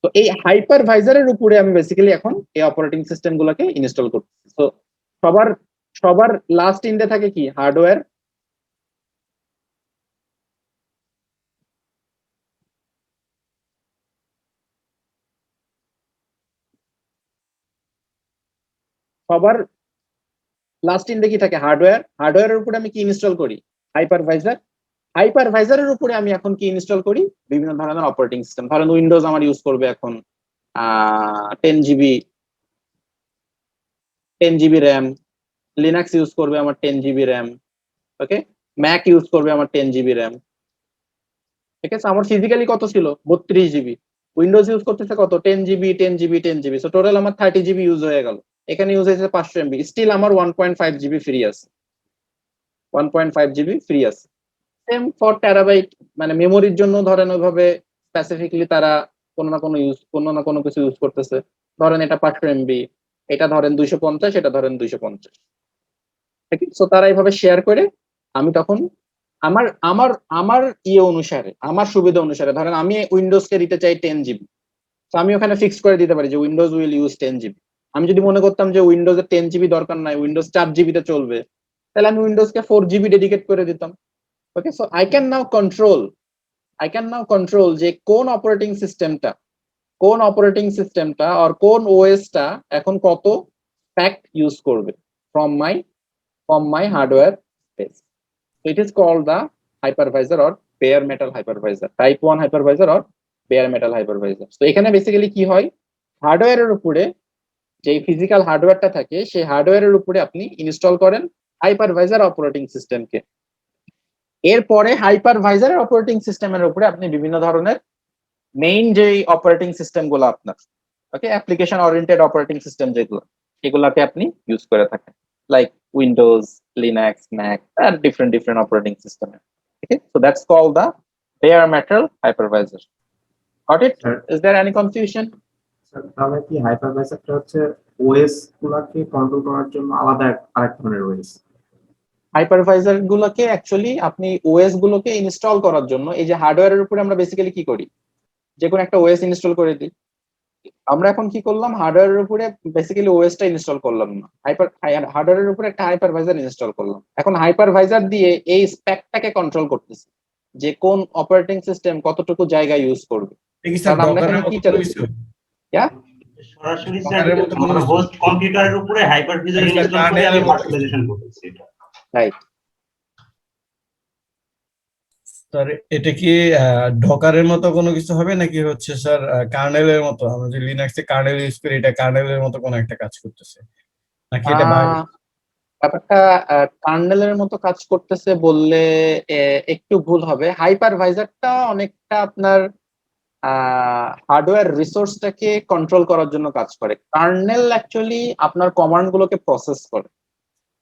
তো এই হাইপারভাইজারের উপরে আমি বেসিক্যালি এখন এই অপারেটিং সিস্টেম গুলোকে ইনস্টল করতেছি। তো সবার সবার লাস্ট ইন্ডে থাকে কি হার্ডওয়্যার, সবার লাস্ট ইন্ডে কি থাকে হার্ডওয়্যার। হার্ডওয়্যারের উপরে আমি কি ইনস্টল করি হাইপারভাইজার। হাইপারভাইজারের উপরে আমি এখন কি ইনস্টল করি বিভিন্ন ধরনের অপারেটিং সিস্টেম। ধরেন উইন্ডোজ আমার ইউজ করবে এখন 10 GB র্যাম, লিনাক্স ইউজ করবে আমার 10 GB র্যাম, ওকে, ম্যাক ইউজ করবে আমার 10 GB র্যাম, ঠিক আছে। আমার ফিজিক্যালি কত ছিল 32 GB, উইন্ডোজ ইউজ করতেছে কত 10 GB 10 GB 10 GB, so total আমার 30 GB ইউজ হয়ে গেল। এখানে ইউজ হয়েছে 500 MB, স্টিল আমার 1.5 GB ফ্রি আছে, 1.5 GB ফ্রি আছে। সেম ফর টেরাবাইট, মানে মেমোরির জন্য ধরেন ওইভাবে স্পেসিফিকলি তারা কোনো না কোনো কিছু ইউজ করতেছে। ধরেন এটা 500 MB, এটা ধরেন 250, এটা ধরেন 250, ঠিক আছে। সো তারা এইভাবে শেয়ার করে আমি তখন আমার আমার আমার ইয়ে অনুসারে, আমার সুবিধা অনুসারে, ধরেন আমি উইন্ডোজ কে দিতে চাই 10 GB, তো আমি ওখানে ফিক্স করে দিতে পারি যে উইন্ডোজ উইল ইউজ 10 GB। আমি যদি মনে করতাম যে উইন্ডোজের 10 GB দরকার নাই, উইন্ডোজ 4 GB তে চলবে, তাহলে আমি উইন্ডোজকে 4 GB ডেডিকেট করে দিতাম। Okay, so I can now control যে কোন অপারেটিং সিস্টেমটা আর কোন ওএসটা এখন কত প্যাক ইউজ করবে from my hardware space. It is called the hypervisor or bare metal hypervisor, type 1 hypervisor or bare metal hypervisor. So এখানে বেসিক্যালি কি হয়, হার্ডওয়্যারের উপরে যে ফিজিক্যাল হার্ডওয়্যারটা থাকে সেই হার্ডওয়্যারের উপরে আপনি ইনস্টল করেন হাইপারভাইজার অপারেটিং সিস্টেমকে। এরপরে হাইপারভাইজারের অপারেটিং সিস্টেমের উপরে আপনি বিভিন্ন ধরনের মেইন যে অপারেটিং সিস্টেম গুলো আপনার, okay, application oriented operating system যেগুলো, এগুলাকে আপনি ইউজ করে থাকেন, লাইক উইন্ডোজ, লিনাক্স, ম্যাক, আর different operating system. Okay, so that's called the bare metal hypervisor. Got it?
Sir.
Is there any confusion?
Sir তাহলে কি হাইপারভাইজারটা হচ্ছে ওএস গুলাকে কন্ট্রোল করার জন্য আলাদা আরেক ধরনের ওএস?
হাইপারভাইজার গুলোকে অ্যাকচুয়ালি আপনি ওএস গুলোকে ইনস্টল করার জন্য, এই যে হার্ডওয়্যারের উপরে আমরা বেসিক্যালি কি করি, যে কোনো একটা ওএস ইনস্টল করে দিই। আমরা এখন কি করলাম, হার্ডওয়্যারের উপরে বেসিক্যালি ওএসটা ইনস্টল করলাম না, হার্ডওয়্যারের উপরে একটা হাইপারভাইজার ইনস্টল করলাম। এখন হাইপারভাইজার দিয়ে এই স্প্যাকটাকে কন্ট্রোল করতেছি যে কোন অপারেটিং সিস্টেম কতটুকু জায়গা ইউজ করবে। কারণ আমরা এখানে কি চালাচ্ছি,
সরাসরি স্যার আমরা হোস্ট কম্পিউটারের উপরে হাইপারভাইজার ইনস্টল করে আমি ভার্চুয়ালাইজেশন করতেছি এটা,
রাইট?
স্যার এটা কি ডকারের মতো কোনো কিছু হবে নাকি হচ্ছে স্যার কার্নেলের মতো, আমরা যে লিনাক্সে কার্নেল ইউজ করি এটা কার্নেলের মতো কোনো একটা কাজ করতেছে নাকি এটা
ব্যাপারটা কার্নেলের মতো কাজ করতেছে বললে একটু ভুল হবে। হাইপারভাইজারটা অনেকটা আপনার হার্ডওয়্যার রিসোর্সটাকে কন্ট্রোল করার জন্য কাজ করে, কার্নেল অ্যাকচুয়ালি আপনার কমান্ড গুলোকে প্রসেস করে।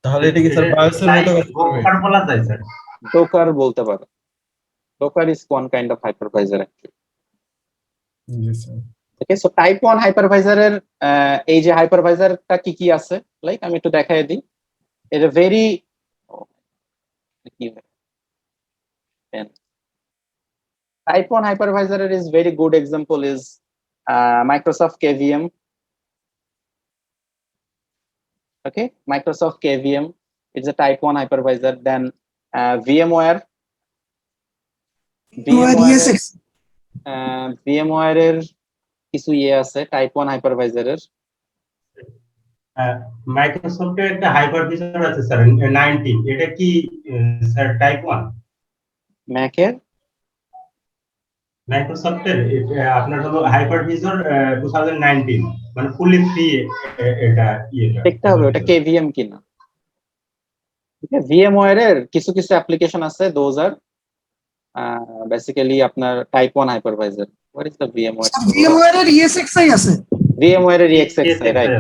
তাহলে এটা কি স্যার বায়োসের মতো কাজ করবে?
ডকার বলা যায় স্যার,
ডোকার বলতে পারে। Docker is one kind of hypervisor actually.
জি স্যার।
ওকে, সো টাইপ 1 হাইপারভাইজারের এই যে হাইপারভাইজারটা কি কি আছে, লাইক আমি একটু দেখাই দিই। এটা very type 1 hypervisor is very good example is Microsoft KVM. Okay, Microsoft KVM, it's a type 1 hypervisor. Then VMware এর কিছু ইয়ে আছে টাইপ 1 হাইপারভাইজারের।
মাইক্রোসফটের একটা হাইপারভাইজার আছে স্যার 19, এটা কি স্যার টাইপ 1?
ম্যাকের
মাইক্রোসফটের আপনার হলো হাইপারভাইজার 2019, মানে ফুলি ফ্রি এটা ইয়েটা
দেখতে হবে ওটা কেভিএম কিনা। ঠিক আছে, VMware এর কিছু কিছু অ্যাপ্লিকেশন আছে, দোজ আর বেসিক্যালি আপনার type 1 hypervisor. What is the VMware?
VMware এর ESXi আছে,
VMware এর ESXi, রাইট,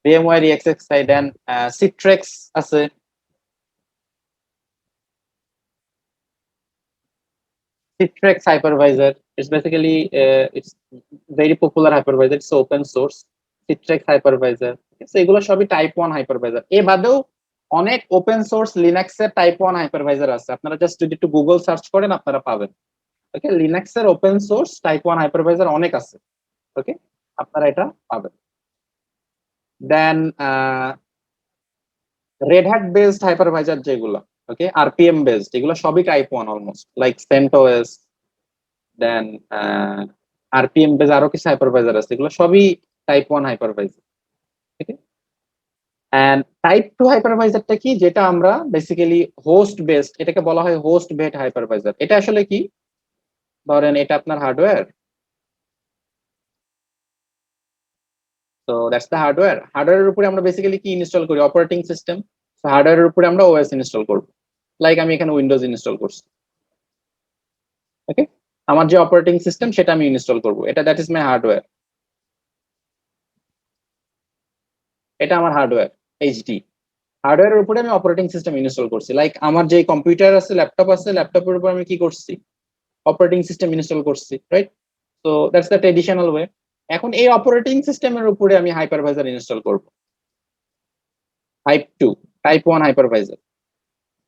VMware ESXi, দেন Citrix আছে, Citrix hypervisor. It's basically it's very popular hypervisor. It's open source. Citrix hypervisor. So এগুলো সবই type 1 hypervisor. এ বাদেও অনেক open source লিনাক্সের type 1 hypervisor আছে। আপনারা জাস্ট যদি একটু গুগল সার্চ করেন আপনারা পাবেন। ওকে, লিনাক্সের ওপেন সোর্স টাইপ 1 হাইপারভাইজার অনেক আছে। ওকে, আপনারা এটা পাবেন। Then Red Hat based hypervisor যেগুলো, ওকে, আরপিএম বেসড, এগুলো সবই type 1 almost, like CentOS। Then RPM based আরো কিছু হাইপারভাইজার আছে, এগুলো সবই type 1 hypervisor. Okay, and type 2 হাইপারভাইজারটা কি, যেটা আমরা বেসিক্যালি হোস্ট বেসড, এটাকে বলা হয় হোস্ট বেসড হাইপারভাইজার। এটা আসলে কি, ধরেন এটা আপনার হার্ডওয়্যার, তো দ্যাটস দ্য হার্ডওয়্যার। হার্ডওয়্যারের উপরে আমরা বেসিক্যালি কি ইনস্টল করি, অপারেটিং সিস্টেম। তো হার্ডওয়্যারের উপরে আমরা ওএস ইনস্টল করব, লাইক আমি এখানে উইন্ডোজ ইনস্টল করছি। ওকে, আমার যে অপারেটিং সিস্টেম সেটা আমি ইনস্টল করব, এটা দ্যাট ইজ মাই হার্ডওয়্যার। এটা আমার হার্ডওয়্যার এইচডি। হার্ডওয়্যারের উপরে আমি অপারেটিং সিস্টেম ইনস্টল করছি, লাইক আমার যে কম্পিউটার আছে, ল্যাপটপ আছে, ল্যাপটপের উপর আমি কি করছি, অপারেটিং সিস্টেম ইনস্টল করছি, right? So that's the traditional way. এখন এই অপারেটিং সিস্টেমের উপরে আমি হাইপারভাইজার ইনস্টল করব, টাইপ 1 হাইপারভাইজার।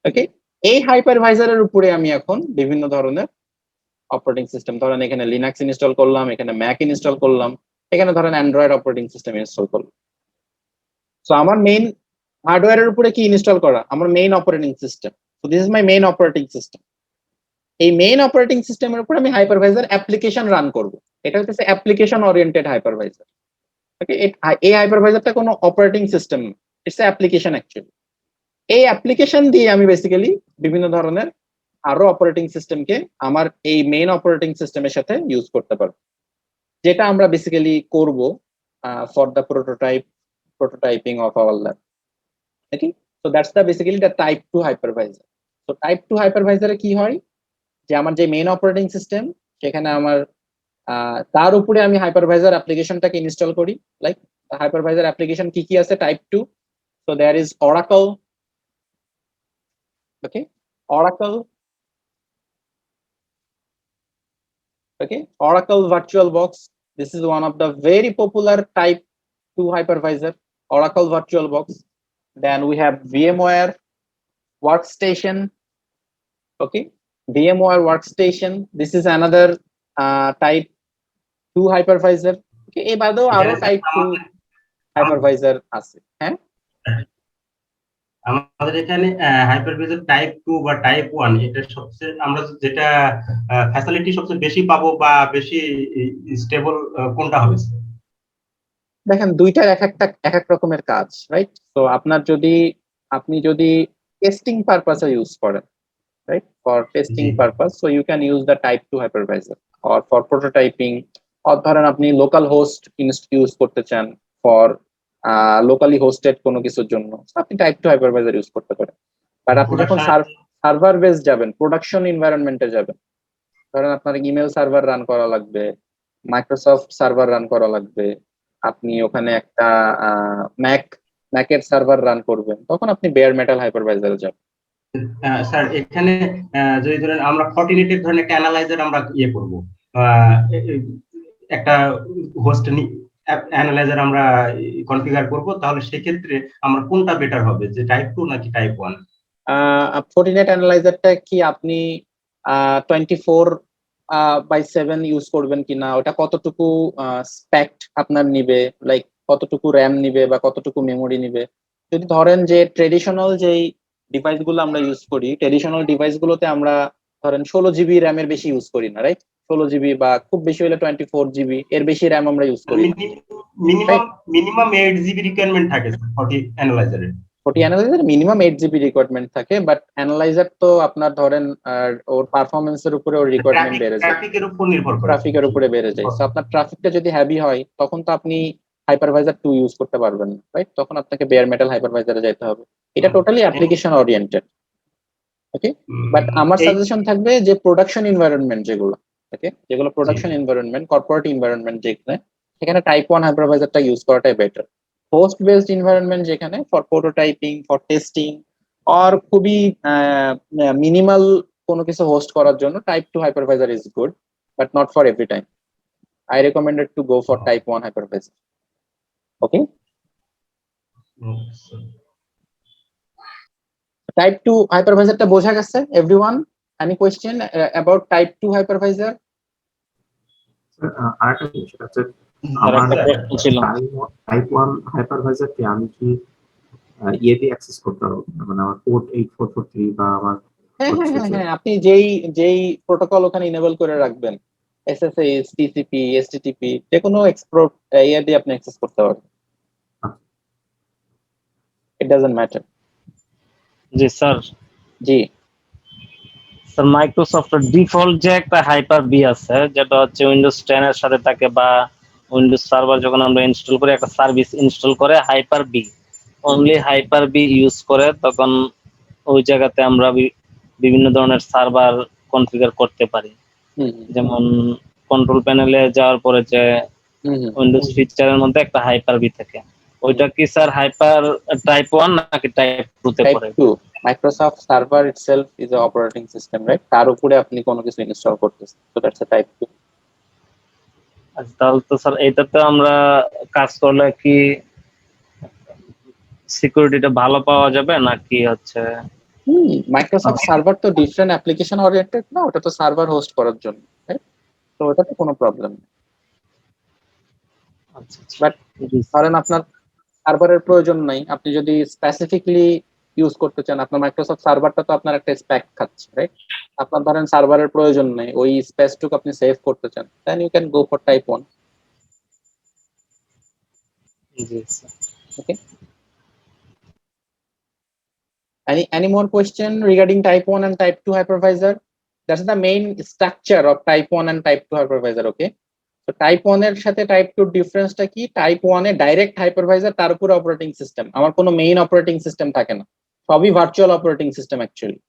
ওকে, এই হাইপারভাইজারের উপরে আমি এখন বিভিন্ন ধরনের অপারেটিং সিস্টেম, ধরেন এখানে লিনাক্স ইনস্টল করলাম, এখানে ম্যাক ইনস্টল করলাম, এখানে ধরেন অ্যান্ড্রয়েড অপারেটিং সিস্টেম ইনস্টল করলাম। সো আমার মেইন হার্ডওয়্যারের উপরে কি ইনস্টল করা, আমার main operating system. So this is my main operating system. এই মেইন অপারেটিং সিস্টেমের উপর আমি হাইপারভাইজার অ্যাপ্লিকেশন রান করব। এটা হচ্ছে অ্যাপ্লিকেশন ওরিয়েন্টেড হাইপারভাইজার। ওকে, এই হাইপারভাইজারটা কোনো operating system, it's a application actually. এই অ্যাপ্লিকেশন দিয়ে আমি বেসিক্যালি বিভিন্ন ধরনের আরো অপারেটিং সিস্টেমকে আমার এই মেইন অপারেটিং সিস্টেমের সাথে ইউজ করতে পারবো, যেটা আমরা বেসিক্যালি করব for the prototyping of our lab. Okay, so that's the basically the type 2 hypervisor. So type 2 hypervisor এ কি হয়, যে আমার যে মেইন অপারেটিং সিস্টেম সেখানে আমার তার উপরে আমি হাইপারভাইজার অ্যাপ্লিকেশনটাকে ইনস্টল করি। লাইক হাইপারভাইজার অ্যাপ্লিকেশন কি কি আছে type 2? So there is Oracle. Okay, Oracle. Okay, Oracle VirtualBox. This is one of the very popular type 2 hypervisor, Oracle VirtualBox. Then we have VMware Workstation. Okay, VMware Workstation. This is another type 2 hypervisor. Okay, এই বাদেও আরো type 2 hypervisor আছে। হ্যাঁ,
আমাদের এখানে hypervisor type 2 বা type 1, এটা সবচেয়ে আমরা যেটা ফ্যাসিলিটি সবচেয়ে বেশি পাবো বা বেশি স্টেবল কোনটা হবে?
দেখেন দুইটার এক এক রকমের কাজ, রাইট? তো আপনি যদি টেস্টিং পারপাসে ইউজ করেন, right, for testing purpose, so you can use the type 2 hypervisor, or for prototyping, or ধরেন আপনি লোকাল হোস্ট ইউজ করতে চান ফর লোকালি হোস্টেড কোনো কিছুর জন্য, আপনি টাইপ 2 হাইপারভাইজার ইউজ করতে পারেন। বাট আপনি যখন সার্ভার বেস যাবেন, প্রোডাকশন এনভায়রনমেন্টে যাবেন, ধরেন আপনার ইমেল সার্ভার রান করা লাগবে, মাইক্রোসফট সার্ভার রান করা লাগবে, আপনি ওখানে একটা ম্যাকের সার্ভার রান করবেন, তখন আপনি বেয়ার মেটাল হাইপারভাইজারে যাবেন।
স্যার এখানে যদি ধরেন আমরা ফর্টিনেটের ধরেন একটা অ্যানালাইজার আমরা ইয়ে করব, একটা হোস্ট অ্যানালাইজার আমরা কনফিগার করব, তাহলে সেক্ষেত্রে আমরা কোনটা বেটার হবে, যে টাইপ 2 নাকি টাইপ 1?
ফর্টিনেট অ্যানালাইজারটা কি আপনি 24/7 ইউজ করবেন কিনা, ওটা কতটুকু স্প্যাক্ট আপনার নিবে, লাইক কতটুকু র্যাম নিবে বা কতটুকু মেমোরি নিবে। যদি ধরেন যে ট্রেডিশনাল যেই ডিভাইস গুলো আমরা ইউজ করি, ট্রেডিশনাল ডিভাইস গুলোতে আমরা ধরেন 16 জিবি র্যামের বেশি ইউজ করি না, রাইট? 16 জিবি বা খুব বেশি হলে 24 জিবি, এর বেশি র্যাম আমরা ইউজ করি।
মিনিমাম 8 জিবি রিকোয়ারমেন্ট থাকে 40 অ্যানালাইজারে।
40 অ্যানালাইজার মিনিমাম 8 জিবি রিকোয়ারমেন্ট থাকে, বাট অ্যানালাইজার তো আপনার ধরেন ওর পারফরম্যান্সের উপরে ওর রিকোয়ারমেন্ট বেড়ে যায়,
ট্রাফিকের উপর নির্ভর করে,
ট্রাফিকের উপরে বেড়ে যায়। সো আপনার ট্রাফিকটা যদি হেভি হয় তখন তো আপনি হাইপারভাইজার 2 ইউজ করতে পারবেন না, রাইট? তখন আপনাকে বেয়ার মেটাল হাইপারভাইজারে যেতে হবে। এটা totally application oriented. Okay, but আমার সাজেশন থাকবে যে প্রোডাকশন এনভায়রনমেন্ট যেগুলো, ওকে, যেগুলো প্রোডাকশন এনভায়রনমেন্ট, কর্পোরেট এনভায়রনমেন্ট যেখানে, সেখানে টাইপ 1 হাইপারভাইজারটা ইউজ করাটাই বেটার। হোস্ট বেসড এনভায়রনমেন্ট যেখানে ফর প্রোটোটাইপিং, ফর টেস্টিং, আর খুবই মিনিমাল কোনো কিছু হোস্ট করার জন্য type 2 hypervisor is good, but not for every time. I recommended to go for type 1 hypervisor. Okay. Type 2 hypervisor টা বোঝা গেছে everyone? Any question about type 2 hypervisor?
আরেকটা জিনিস সেটা হচ্ছে
আর
আমার
একটা প্রশ্ন ছিল।
টাইপ 1 হাইপারভাইজারকে আমি কি ইয়েতে অ্যাক্সেস করতে পারবো কিনা? মানে আমার পোর্ট 8443 বা আমার
হ্যাঁ, আপনি যেই প্রোটোকল ওখানে ইনেবল করে রাখবেন, SSH, TCP, HTTP, যে কোনো এক্সপ্লোর ইয়ে দিয়ে আপনি অ্যাক্সেস করতে পারবেন। It doesn't matter.
G sir,
G,
sir মাইক্রোসফটের ডিফল্ট যে একটা হাইপার বি আছে যেটা হচ্ছে উইন্ডোজ 10 এর সাথে থাকে, বা উইন্ডোজ সার্ভার যখন আমরা ইনস্টল করি একটা সার্ভিস ইনস্টল করে Hyper V, only Hyper V use করে, তখন ওই জায়গাতে আমরা বিভিন্ন ধরনের সার্ভার কনফিগার করতে পারি। যেমন কন্ট্রোল প্যানেলে যাওয়ার পরে যে উইন্ডোজ ফিচারের মধ্যে একটা হাইপার বি থাকে, ওইটা কি স্যার হাইপার টাইপ 1 নাকি টাইপ 2 তে
টাইপ
পড়ে?
2 Microsoft server itself is a operating system, right? তার উপরে আপনি কোনো কিছু ইনস্টল করতেছেন, so that's a type 2.
আচ্ছা, তাহলে তো স্যার এটাতে আমরা কাজ করলে কি সিকিউরিটিটা ভালো পাওয়া যাবে নাকি হচ্ছে?
মাইক্রোসফট সার্ভার তো ডিফারেন্ট অ্যাপ্লিকেশন ওরিয়েন্টেড না, ওটা তো সার্ভার হোস্ট করার জন্য, তো ওটাতে কোনো প্রবলেম নেই।
আচ্ছা আচ্ছা,
বাট ধরেন আপনার সার্ভারের প্রয়োজন নাই, আপনি যদি স্পেসিফিকলি ইউজ করতে চান, আপনার মাইক্রোসফট সার্ভারটা তো আপনার একটা স্প্যাক খাচ্ছে, রাইট? আপনার ধরেন সার্ভারের প্রয়োজন নেই, ওই স্পেসটুকু আপনি সেভ করতে চান, then you can go for type 1.
জি sir.
Okay. Any more question regarding type 1 and type 2 hypervisor? That's the main structure of type 1 and type 2 hypervisor. Okay. So type 1 এর সাথে type 2 ডিফারেন্সটা কি? টাইপ 1 এ ডাইরেক্ট হাইপারভাইজার, তার উপরে operating system, আমার কোনো main operating system থাকে না, সবই ভার্চুয়াল অপারেটিং সিস্টেম অ্যাকচুয়ালি।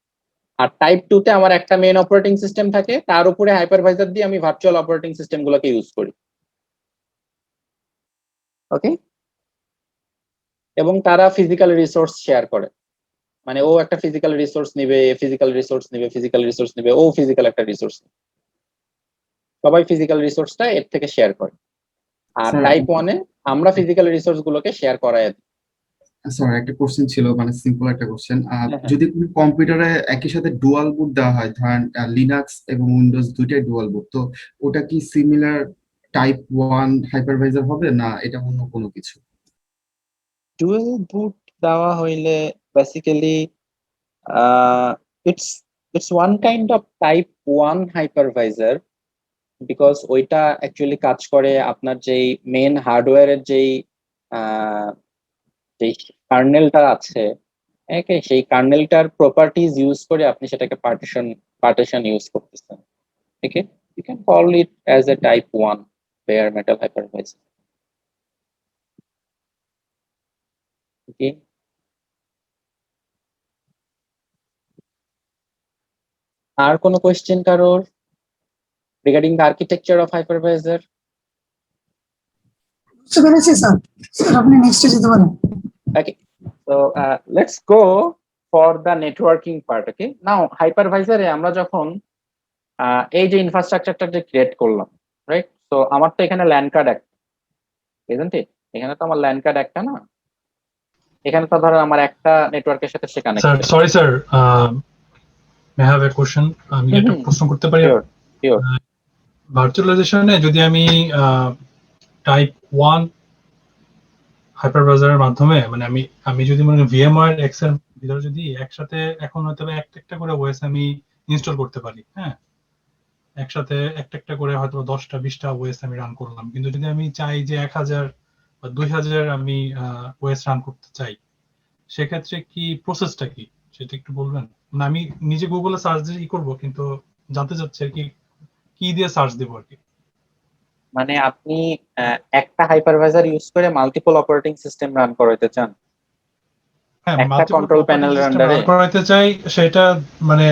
আর টাইপ 2 তে আমার একটা মেইন অপারেটিং সিস্টেম থাকে, তার উপরে হাইপারভাইজার দিয়ে আমি ভার্চুয়াল অপারেটিং সিস্টেম গুলোকে ইউজ করি। ওকে। এবং তারা ফিজিক্যাল রিসোর্স শেয়ার করে, মানে ও একটা ফিজিক্যাল রিসোর্স নিবে, ফিজিক্যাল রিসোর্স নিবে, ফিজিক্যাল রিসোর্স নিবে, ও ফিজিক্যাল একটা রিসোর্স, সবাই ফিজিক্যাল রিসোর্সটা এর থেকে শেয়ার করে। আর টাইপ 1 এ আমরা ফিজিক্যাল রিসোর্স গুলোকে শেয়ার করাই দিই।
স্যার একটা কোশ্চেন ছিল, মানে সিম্পল একটা কোশ্চেন, যদি কোনো কম্পিউটারে একই সাথে ডুয়াল বুট দেওয়া হয়, ধরেন লিনাক্স এবং উইন্ডোজ দুইটাই ডুয়াল বুট, তো ওটা কি সিমিলার টাইপ 1 হাইপারভাইজার হবে না এটা অন্য কোনো কিছু?
ডুয়াল বুট দেওয়া হইলে basically it's one kind of type 1 hypervisor, because ওইটা অ্যাকচুয়ালি কাজ করে আপনার যেই মেন হার্ডওয়্যারের যেই কার্নেলটা আছে, ওকে, সেই কার্নেলটার প্রপার্টিজ ইউজ করে আপনি সেটাকে পার্টিশন ইউজ করতেছেন। Okay, you can call it as a type 1 bare metal hypervisor. Okay, আর কোনো কোয়েশ্চেন কারোর regarding the architecture of hypervisor?
বুঝতে পেরেছি স্যার, স্যার আপনি নেক্সটে যেতে পারেন।
Okay, so let's go for the networking part. Okay, now hypervisor এ আমরা যখন এই যে ইনফ্রাস্ট্রাকচারটা যে ক্রিয়েট করলাম, রাইট? তো আমার তো এখানে ল্যান কার্ড একটা, isn't it? এখানে তো আমার ল্যান কার্ড একটা না, এখানে তো ধরো আমার একটা নেটওয়ার্কের সাথে সে connect.
Sir sorry sir, I have a question. আমি একটা প্রশ্ন করতে পারি?
Sure.
ভার্চুয়ালাইজেশনে যদি আমি টাইপ 1 হাইপারভাইজারের মাধ্যমে, মানে আমি যদি মনে VMware X এর ভিতরে যদি একসাথে এখন হয়তো একটা করে ওএস আমি ইনস্টল করতে পারি, হ্যাঁ, একসাথে একটা করে হয়তো 10টা 20টা ওএস আমি রান করলাম, কিন্তু যদি আমি চাই যে 1000 বা 2000 আমি ওএস রান করতে চাই, সেক্ষেত্রে কি প্রসেসটা কি সেটা একটু বলবেন? মানে আমি নিজে গুগলে সার্চ দিয়ে করব, কিন্তু জানতে চাচ্ছি আর কি দিয়ে সার্চ দেব আর কি।
মানে আপনি একটা হাইপারভাইজার ইউজ করে মাল্টিপল অপারেটিং সিস্টেম রান করাতে চান?
হ্যাঁ,
একটা কন্ট্রোল প্যানেলের আন্ডারে
রান করাতে চাই, সেটা মানে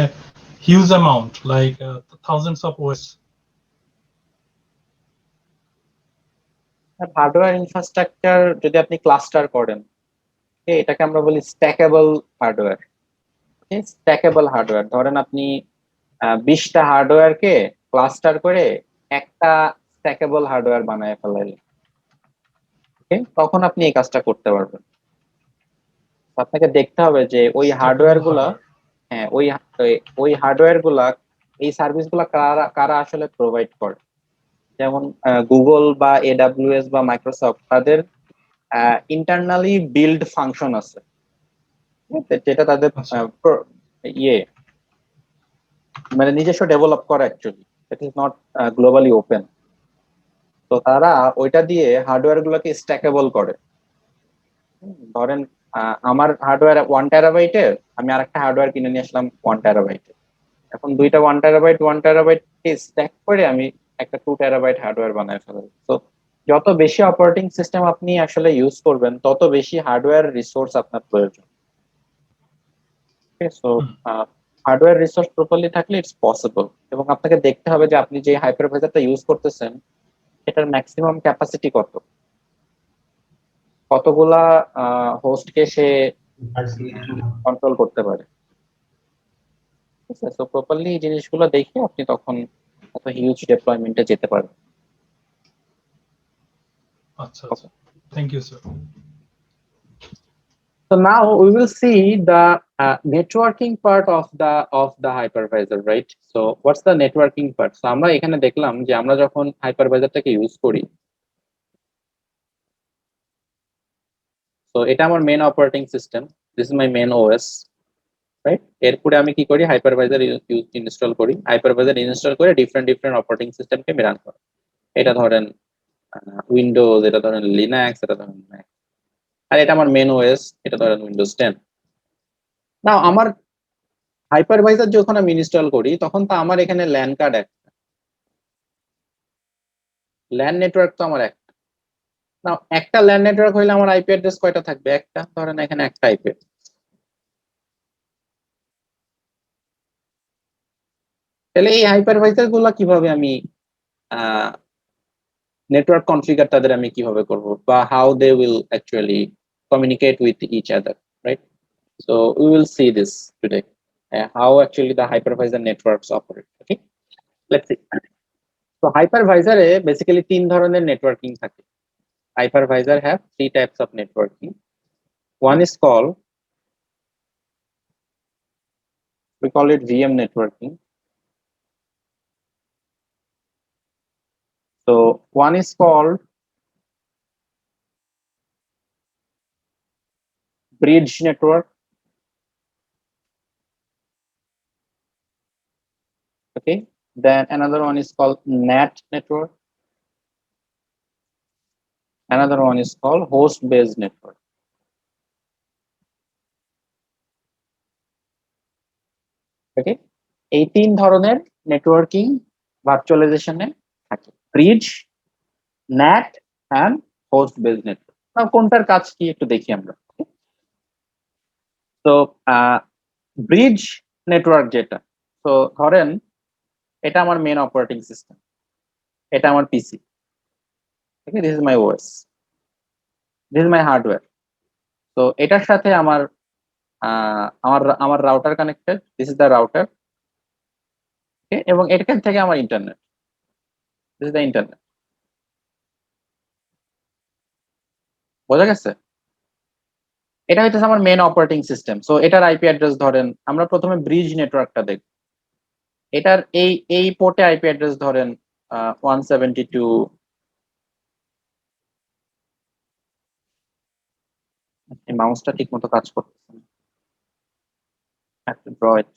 huge amount, like thousands of OS.
Hardware infrastructure যদি আপনি ক্লাস্টার করেন, এটাকে আমরা বলি স্ট্যাকেবল হার্ডওয়্যার। স্ট্যাকেবল হার্ডওয়্যার, ধরেন আপনি 20টা হার্ডওয়্যারকে ক্লাস্টার করে একটা স্ট্যাকেবল হার্ডওয়্যার বানায় ফেলাইলেন, ওকে, তখন আপনি এই কাজটা করতে পারবেন। আপনাকে দেখতে হবে যে ওই হার্ডওয়্যার গুলা, হ্যাঁ ওই হার্ডওয়্যার গুলা, এই সার্ভিস গুলা কারা কারা আসলে প্রোভাইড করে। যেমন গুগল বা এডাব্লিউএস বা মাইক্রোসফট, তাদের ইন্টারনালি বিল্ড ফাংশন আছে, যেটা তাদের
আচ্ছা।
ইয়ে মানে নিজস্ব ডেভেলপ করে actually, it is not globally open. তো তারা ওইটা দিয়ে হার্ডওয়্যার গুলোকে স্ট্যাকেবল করে। ধরেন আমার হার্ডওয়্যার 1 টেরাবাইটের, আমি আরেকটা হার্ডওয়্যার কিনে নিয়ে আসলাম 1 টেরাবাইটের। এখন দুইটা 1 টেরাবাইট কে স্ট্যাক করে আমি একটা 2 টেরাবাইট হার্ডওয়্যার বানায় ফেলবো। তো যত বেশি অপারেটিং সিস্টেম আপনি আসলে ইউজ করবেন, তত বেশি হার্ডওয়্যার রিসোর্স আপনার প্রয়োজন। সো হার্ডওয়্যার রিসোর্স প্রপারলি থাকলে ইটস পসিবল। এবং আপনাকে দেখতে হবে যে আপনি যে হাইপারভাইজারটা ইউজ করতেছেন এটার ম্যাক্সিমাম ক্যাপাসিটি কতগুলা হোস্টকে সে কন্ট্রোল করতে পারে। ঠিক আছে, তো প্রপারলি এই জিনিসগুলো দেখে আপনি তখন এত হিউজ ডেপ্লয়মেন্টে যেতে পারবেন।
আচ্ছা আচ্ছা, thank you sir.
So now we will see the networking part of the hypervisor, right? So what's the networking part? So আমরা এখানে দেখলাম যে আমরা যখন হাইপারভাইজারটাকে ইউজ করি, তো এটা আমার main operating system, this is my main OS, right? এরপরে আমি কি করি, হাইপারভাইজার ইনস্টল করি। হাইপারভাইজার ইনস্টল করে ডিফারেন্ট অপারেটিং সিস্টেমকে আমি রান করি। এটা ধরেন উইন্ডোজ, এটা ধরেন লিনাক্স, এটা ধরেন ম্যাক, আর এটা আমার মেন ওএস, এটা ধরেন উইন্ডোজ 10। না, আমার হাইপারভাইজার যখন আমি ইনস্টল করি তখন তো আমার এখানে ল্যান কার্ড একটা, ল্যান নেটওয়ার্ক তো আমার একটা। না, একটা ল্যান নেটওয়ার্ক হইলে আমার আইপি অ্যাড্রেস কয়টা থাকবে? একটা। ধরেন এখানে একটা আইপি। তাহলে এই হাইপারভাইজার গুলা কিভাবে আমি নেটওয়ার্ক কনফিগার তাদের আমি কিভাবে করব, বা how they will actually communicate with each other, right? So we will see this today, how actually the hypervisor networks operate. Okay, let's see. So hypervisor A basically 3 ধরনের networking থাকে। Hypervisor have 3 types of networking. One is called, we call it VM networking. So one is called bridge network. Okay, then another one is called NAT network. Another one is called host based network. Okay, এই 3 ধরনের networking ভার্চুয়ালাইজেশনে থাকে, bridge, NAT and host based network. Now কোনটার কাজ কি একটু দেখি আমরা। তো ব্রিজ নেটওয়ার্ক যেটা, তো ধরেন এটা আমার মেন অপারেটিং সিস্টেম, এটা আমার PC, okay, this is my OS, this is my hardware. তো এটার সাথে আমার আমার router connected, this is the router, okay, এবং এখান থেকে আমার internet, this is the internet. বোঝা গেছে? এটা হইতেছে আমার মেন অপারেটিং সিস্টেম। সো এটার আইপি অ্যাড্রেস ধরেন, আমরা প্রথমে ব্রিজ নেটওয়ার্কটা দেখব। এটার এই পোর্টে আইপি অ্যাড্রেস ধরেন 172, মাউসটা ঠিক মতো কাজ করতেছে না, একটু ড্র ইট।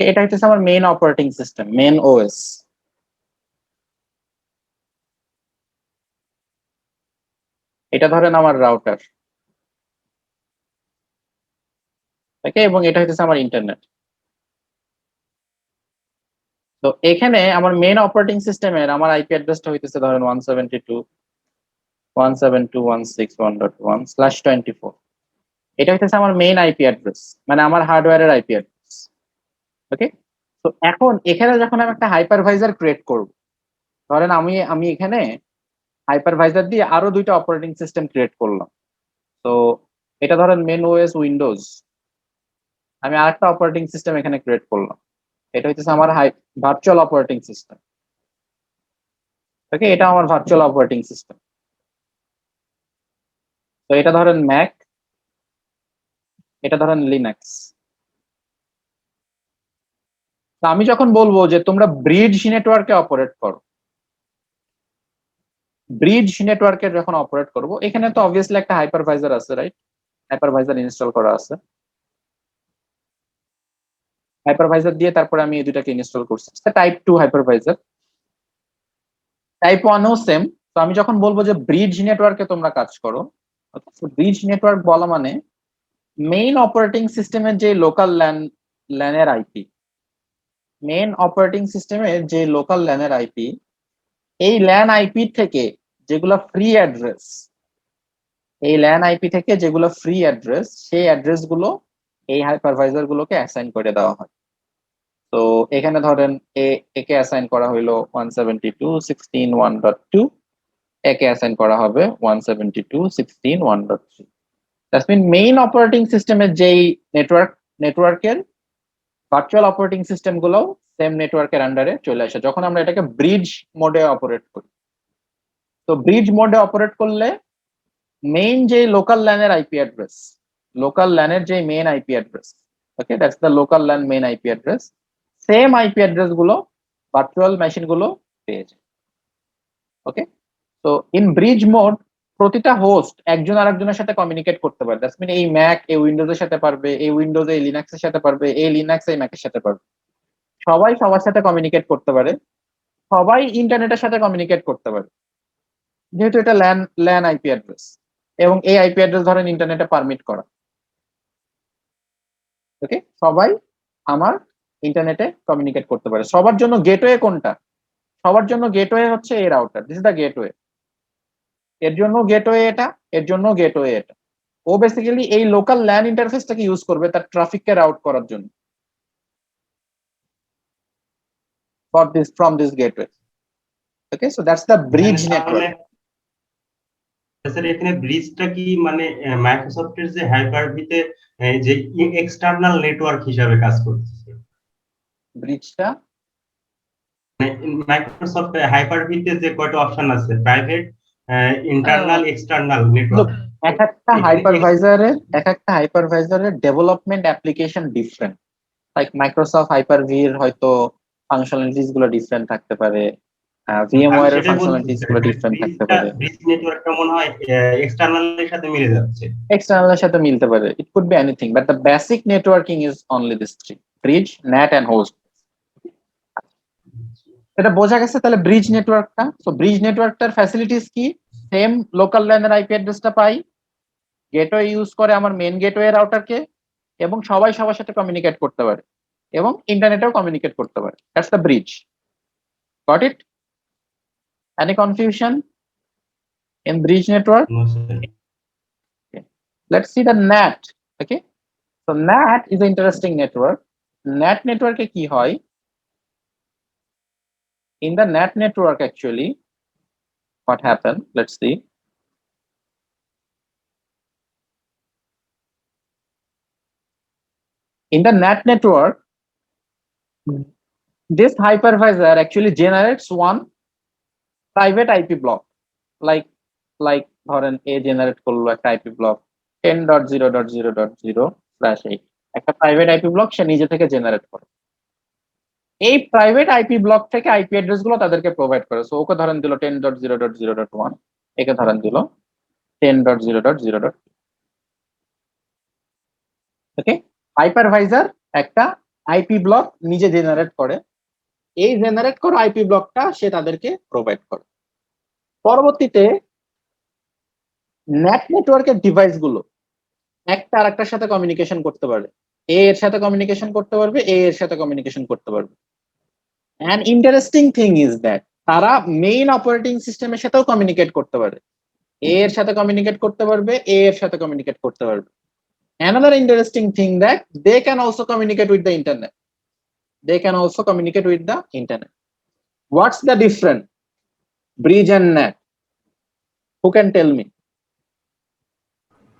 এটা হচ্ছে আমার main operating system, main OS. এটা ধরেন আমার রাউটার, ওকে, এবং এটা হচ্ছে আমার ইন্টারনেট। তো এখানে আমার মেইন অপারেটিং সিস্টেমের আমার আইপি অ্যাড্রেসটা হইতেছে ধরেন 172.168.1.1/24। এটা হচ্ছে আমার মেইন আইপি অ্যাড্রেস, মানে আমার হার্ডওয়্যারের আইপি অ্যাড্রেস। ওকে, তো এখন এখানে যখন আমি একটা হাইপারভাইজার ক্রিয়েট করব, ধরেন আমি এখানে হাইপারভাইজার দিয়ে আরো 2টা অপারেটিং সিস্টেম ক্রিয়েট করলাম। তো এটা ধরেন মেন ওএস উইন্ডোজ, আমি আরেকটা অপারেটিং সিস্টেম এখানে ক্রিয়েট করলাম, এটা হচ্ছে আমার ভার্চুয়াল অপারেটিং সিস্টেম। ওকে, এটা আমার ভার্চুয়াল অপারেটিং সিস্টেম। তো এটা ধরেন ম্যাক, এটা ধরেন লিনাক্স। তো আমি যখন বলবো যে তোমরা ব্রিজ নেটওয়ার্কে অপারেট করো, ব্রিজ নেটওয়ার্কে যখন অপারেট করব, এখানে তো অবভিয়াসলি একটা হাইপারভাইজার আছে, রাইট? হাইপারভাইজার ইনস্টল করা আছে, হাইপারভাইজার দিয়ে তারপরে আমি এই দুটাকে ইনস্টল করছি। টাইপ 2 হাইপারভাইজার, টাইপ 1ও সেম। তো আমি যখন বলবো যে ব্রিজ নেটওয়ার্কে তোমরা কাজ করো, ব্রিজ নেটওয়ার্ক বলা মানে মেইন অপারেটিং সিস্টেমের যে লোকাল ল্যানের আইপি, মেইন অপারেটিং সিস্টেমের যে লোকাল ল্যানের আইপি, এই ল্যান আইপি থেকে যেগুলো ফ্রি অ্যাড্রেস, এই ল্যান আইপি থেকে যেগুলো ফ্রি অ্যাড্রেস, সেই অ্যাড্রেস গুলো এই হাইপারভাইজার গুলোকে অ্যাসাইন করে দেওয়া হয়। তো এখানে ধরেন একে অ্যাসাইন করা হইলো 172.16.1.2, একে অ্যাসাইন করা হবে 172.16.1.3। দ্যাটস মিন মেইন অপারেটিং সিস্টেমের যেই নেটওয়ার্কের ভার্চুয়াল অপারেটিং সিস্টেম গুলো সেম নেটওয়ার্কের আন্ডারে চলে আসে যখন আমরা এটাকে ব্রিজ মোডে অপারেট করি। তো ব্রিজ মোডে অপারেট করলে মেইন যে লোকাল ল্যানের আইপি অ্যাড্রেস, লোকাল ল্যানের যে main IP address, okay, that's the local LAN main IP address, same IP address গুলো ভার্চুয়াল মেশিন গুলো পেয়ে যায়। ওকে, তো ইন ব্রিজ মোড প্রতিটা হোস্ট একজন আরেকজনের সাথে কমিউনিকেট করতে পারে। দ্যাটস মিন এই ম্যাক এই উইন্ডোজের সাথে পারবে, এই উইন্ডোজ এই লিনাক্সের সাথে পারবে, এই লিনাক্স এই ম্যাকের সাথে পারবে, সবাই সবার সাথে কমিউনিকেট করতে পারে, সবাই ইন্টারনেটের সাথে কমিউনিকেট করতে পারে, যেহেতু এটা ল্যান আইপি অ্যাড্রেস এবং এই আইপি অ্যাড্রেস ধরেন ইন্টারনেটে পারমিট করা। ওকে, সবাই আমার ইন্টারনেটে কমিউনিকেট করতে পারে। সবার জন্য গেটওয়ে কোনটা? সবার জন্য গেটওয়ে হচ্ছে এই router, this is the gateway. এর জন্য গেটওয়ে এটা, এর জন্য গেটওয়ে এটা। ও বেসিক্যালি এই লোকাল ল্যান ইন্টারফেসটাকে ইউজ করবে তার ট্রাফিককে রাউট করার জন্য from this gateway. Okay, so that's the bridge network.
Sir এখানে ব্রিজটা কি মানে মাইক্রোসফটের যে হাইপার-ভিতে যে এক্সটার্নাল নেটওয়ার্ক হিসাবে কাজ করতেছে?
ব্রিজটা
মাইক্রোসফট হাইপার-ভিতে যে কয়টা অপশন আছে, প্রাইভেট, ইন্টারনাল, এক্সটার্নাল নেটওয়ার্ক,
এক একটা হাইপারভাইজারের development application different. Like Microsoft Hyper V এর হয়তো ফাংশনালিটিস গুলো ডিফারেন্ট থাকতে পারে, ভিএমওয়্যার এর ফাংশনালিটিস গুলো ডিফারেন্ট থাকতে পারে।
ব্রিজ নেটওয়ার্কটা মনে হয় এক্সটার্নালের সাথে মিলে যাচ্ছে,
এক্সটার্নালের সাথে মিলতে পারে, it could be anything, but the basic networking is only this three: bridge, NAT and host. এটা বোঝা গেছে তাহলে ব্রিজ নেটওয়ার্কটা। সো ব্রিজ নেটওয়ার্কটার ফ্যাসিলিটিস কি? সেম লোকাল ল্যানের আইপি অ্যাড্রেসটা পাই, গেটওয়ে ইউজ করে আমার মেইন গেটওয়ে রাউটারকে, এবং সবাই সবার সাথে কমিউনিকেট করতে পারে এবং ইন্টারনেটেও কমিউনিকেট করতে পারে। That's the bridge. Got it? Any confusion in bridge network? Okay. Let's see the NAT. Okay, so NAT is an interesting network. NAT network কি হয়? In the NAT network actually what happened, let's see. In the NAT network, this hypervisor actually generates one private IP block, like ধরেন এ generate করলো একটা IP block 10.0.0.0/8, একটা private IP block সে নিজে থেকে generate করে। এই প্রাইভেট আইপি ব্লক থেকে IP address গুলো তাদেরকে প্রোভাইড করে। সো ওকে ধরেন দিল 10.0.0.1, একে ধরেন দিল 10.0.0. ওকে, হাইপারভাইজার একটা আইপি ব্লক নিজে জেনারেট করে, এই জেনারেট করা আইপি ব্লকটা সে তাদেরকে প্রোভাইড করে। পরবর্তীতে নেট নেটওয়ার্কের ডিভাইস গুলো একটা আরেকটার সাথে কমিউনিকেশন করতে পারে, এ এর সাথে কমিউনিকেশন করতে পারবে, এ এর সাথে কমিউনিকেশন করতে পারবে। And interesting thing is that তারা মেইন অপারেটিং সিস্টেমের সাথেও কমিউনিকেট করতে পারে, এ এর সাথে কমিউনিকেট করতে পারবে, এ এর সাথে কমিউনিকেট করতে পারবে। Another interesting thing that they can also communicate with the internet. They can also communicate with the internet. What's the difference? Bridge and NAT. Who can tell me?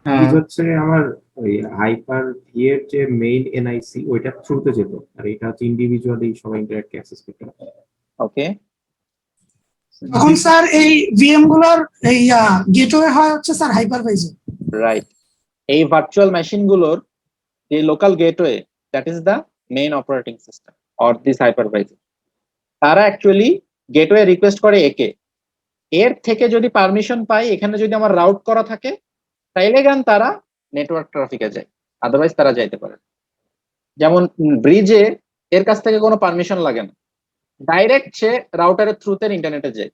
Bridge হচ্ছে আমার ওই hyper V এর যে main NIC ওইটা থ্রুতে যেত, আর এটা হচ্ছে ইন্ডিভিজুয়ালি সবাই ইন্টারনেটকে অ্যাক্সেস করতে পারে।
Okay.
তখন স্যার এই ভিএম গুলোর এই গেটওয়ে হয় হচ্ছে স্যার হাইপারভাইজার।
Right. এই ভার্চুয়াল মেশিন গুলোর যে local gateway, that is the main operating system or this hypervisor. তারা অ্যাকচুয়ালি গেটওয়ে রিকোয়েস্ট করে একে, এর থেকে যদি পারমিশন পাই, এখানে যদি আমার রাউট করা থাকে, তাইলে গান তারা নেটওয়ার্ক ট্রাফিকে যায়, আদারওয়াইজ তারা যাইতে পারে। যেমন ব্রিজে এর কাছ থেকে কোনো পারমিশন লাগে না, ডাইরেক্ট সে রাউটারের থ্রুতে ইন্টারনেটে যায়।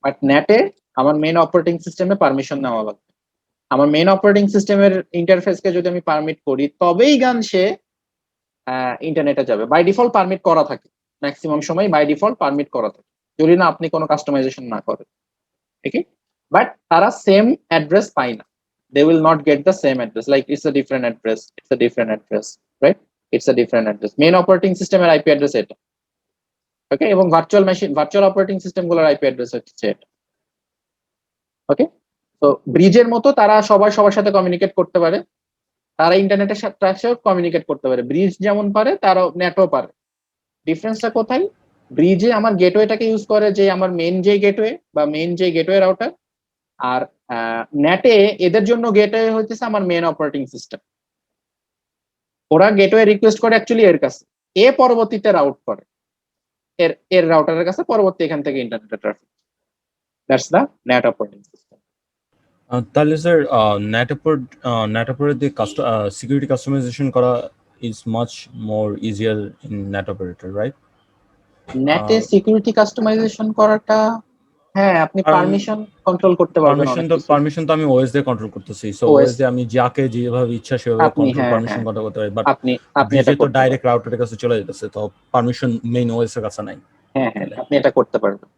বাট নেটে আমার মেইন অপারেটিং সিস্টেমে পারমিশন নেওয়া লাগবে। আমার মেইন অপারেটিং সিস্টেমের ইন্টারফেসকে যদি আমি পারমিট করি, তবেই গান সে ইন্টারনেটে যাবে। বাই ডিফল্ট পারমিট করা থাকে, ম্যাক্সিমাম সময় বাই ডিফল্ট পারমিট করা থাকে, যদি না আপনি কোনো কাস্টমাইজেশন না করেন, ঠিক আছে? বাট তারা সেম অ্যাড্রেস পায় না, they will not get the same address, like it's a different address, it's a different address, right? It's a different address. Main operating system এর IP address এটা, okay? এবং virtual machine, virtual operating system গুলোর IP address হচ্ছে এটা, ওকে? তো ব্রিজের মতো তারা সবার সাথে কমিউনিকেট করতে পারে, তারা ইন্টারনেটের সাথে কমিউনিকেট করতে পারে। ব্রিজ যেমন পারে, তারা নেটও পারে। ডিফারেন্সটা কোথায়? ব্রিজে আমার গেটওয়েটাকে ইউজ করে, যে আমার মেইন যে গেটওয়ে বা মেইন যে গেটওয়ে রাউটার, আর নেটে এদের জন্য গেটওয়ে হচ্ছে আমার মেইন অপারেটিং সিস্টেম। ওরা গেটওয়ে রিকোয়েস্ট করে অ্যাকচুয়ালি এর কাছে, এ পরবর্তীতে রাউট করে এর রাউটারের কাছে, পরবর্তী এখান থেকে internet traffic. That's the net operating system.
তাহলে স্যার নেটওয়ার্ক দিয়ে সিকিউরিটি কাস্টমাইজেশন করা is much more easier in net operator, right?
নেটে সিকিউরিটি কাস্টমাইজেশন করাটা, হ্যাঁ, আপনি পারমিশন কন্ট্রোল করতে পারবেন।
পারমিশন তো আমি ওএস দিয়ে কন্ট্রোল করতেছি, সো ওএস দিয়ে আমি যাকে যেভাবে ইচ্ছা সেভাবে কন্ট্রোল পারমিশন কন্ট্রোল করতে পারি। বাট
আপনি
এটা তো ডাইরেক্ট রাউটারের কাছে চলে যেতেছে, তো পারমিশন মেইন ওএস এর কাছে নাই।
হ্যাঁ, আপনি এটা করতে পারবেন।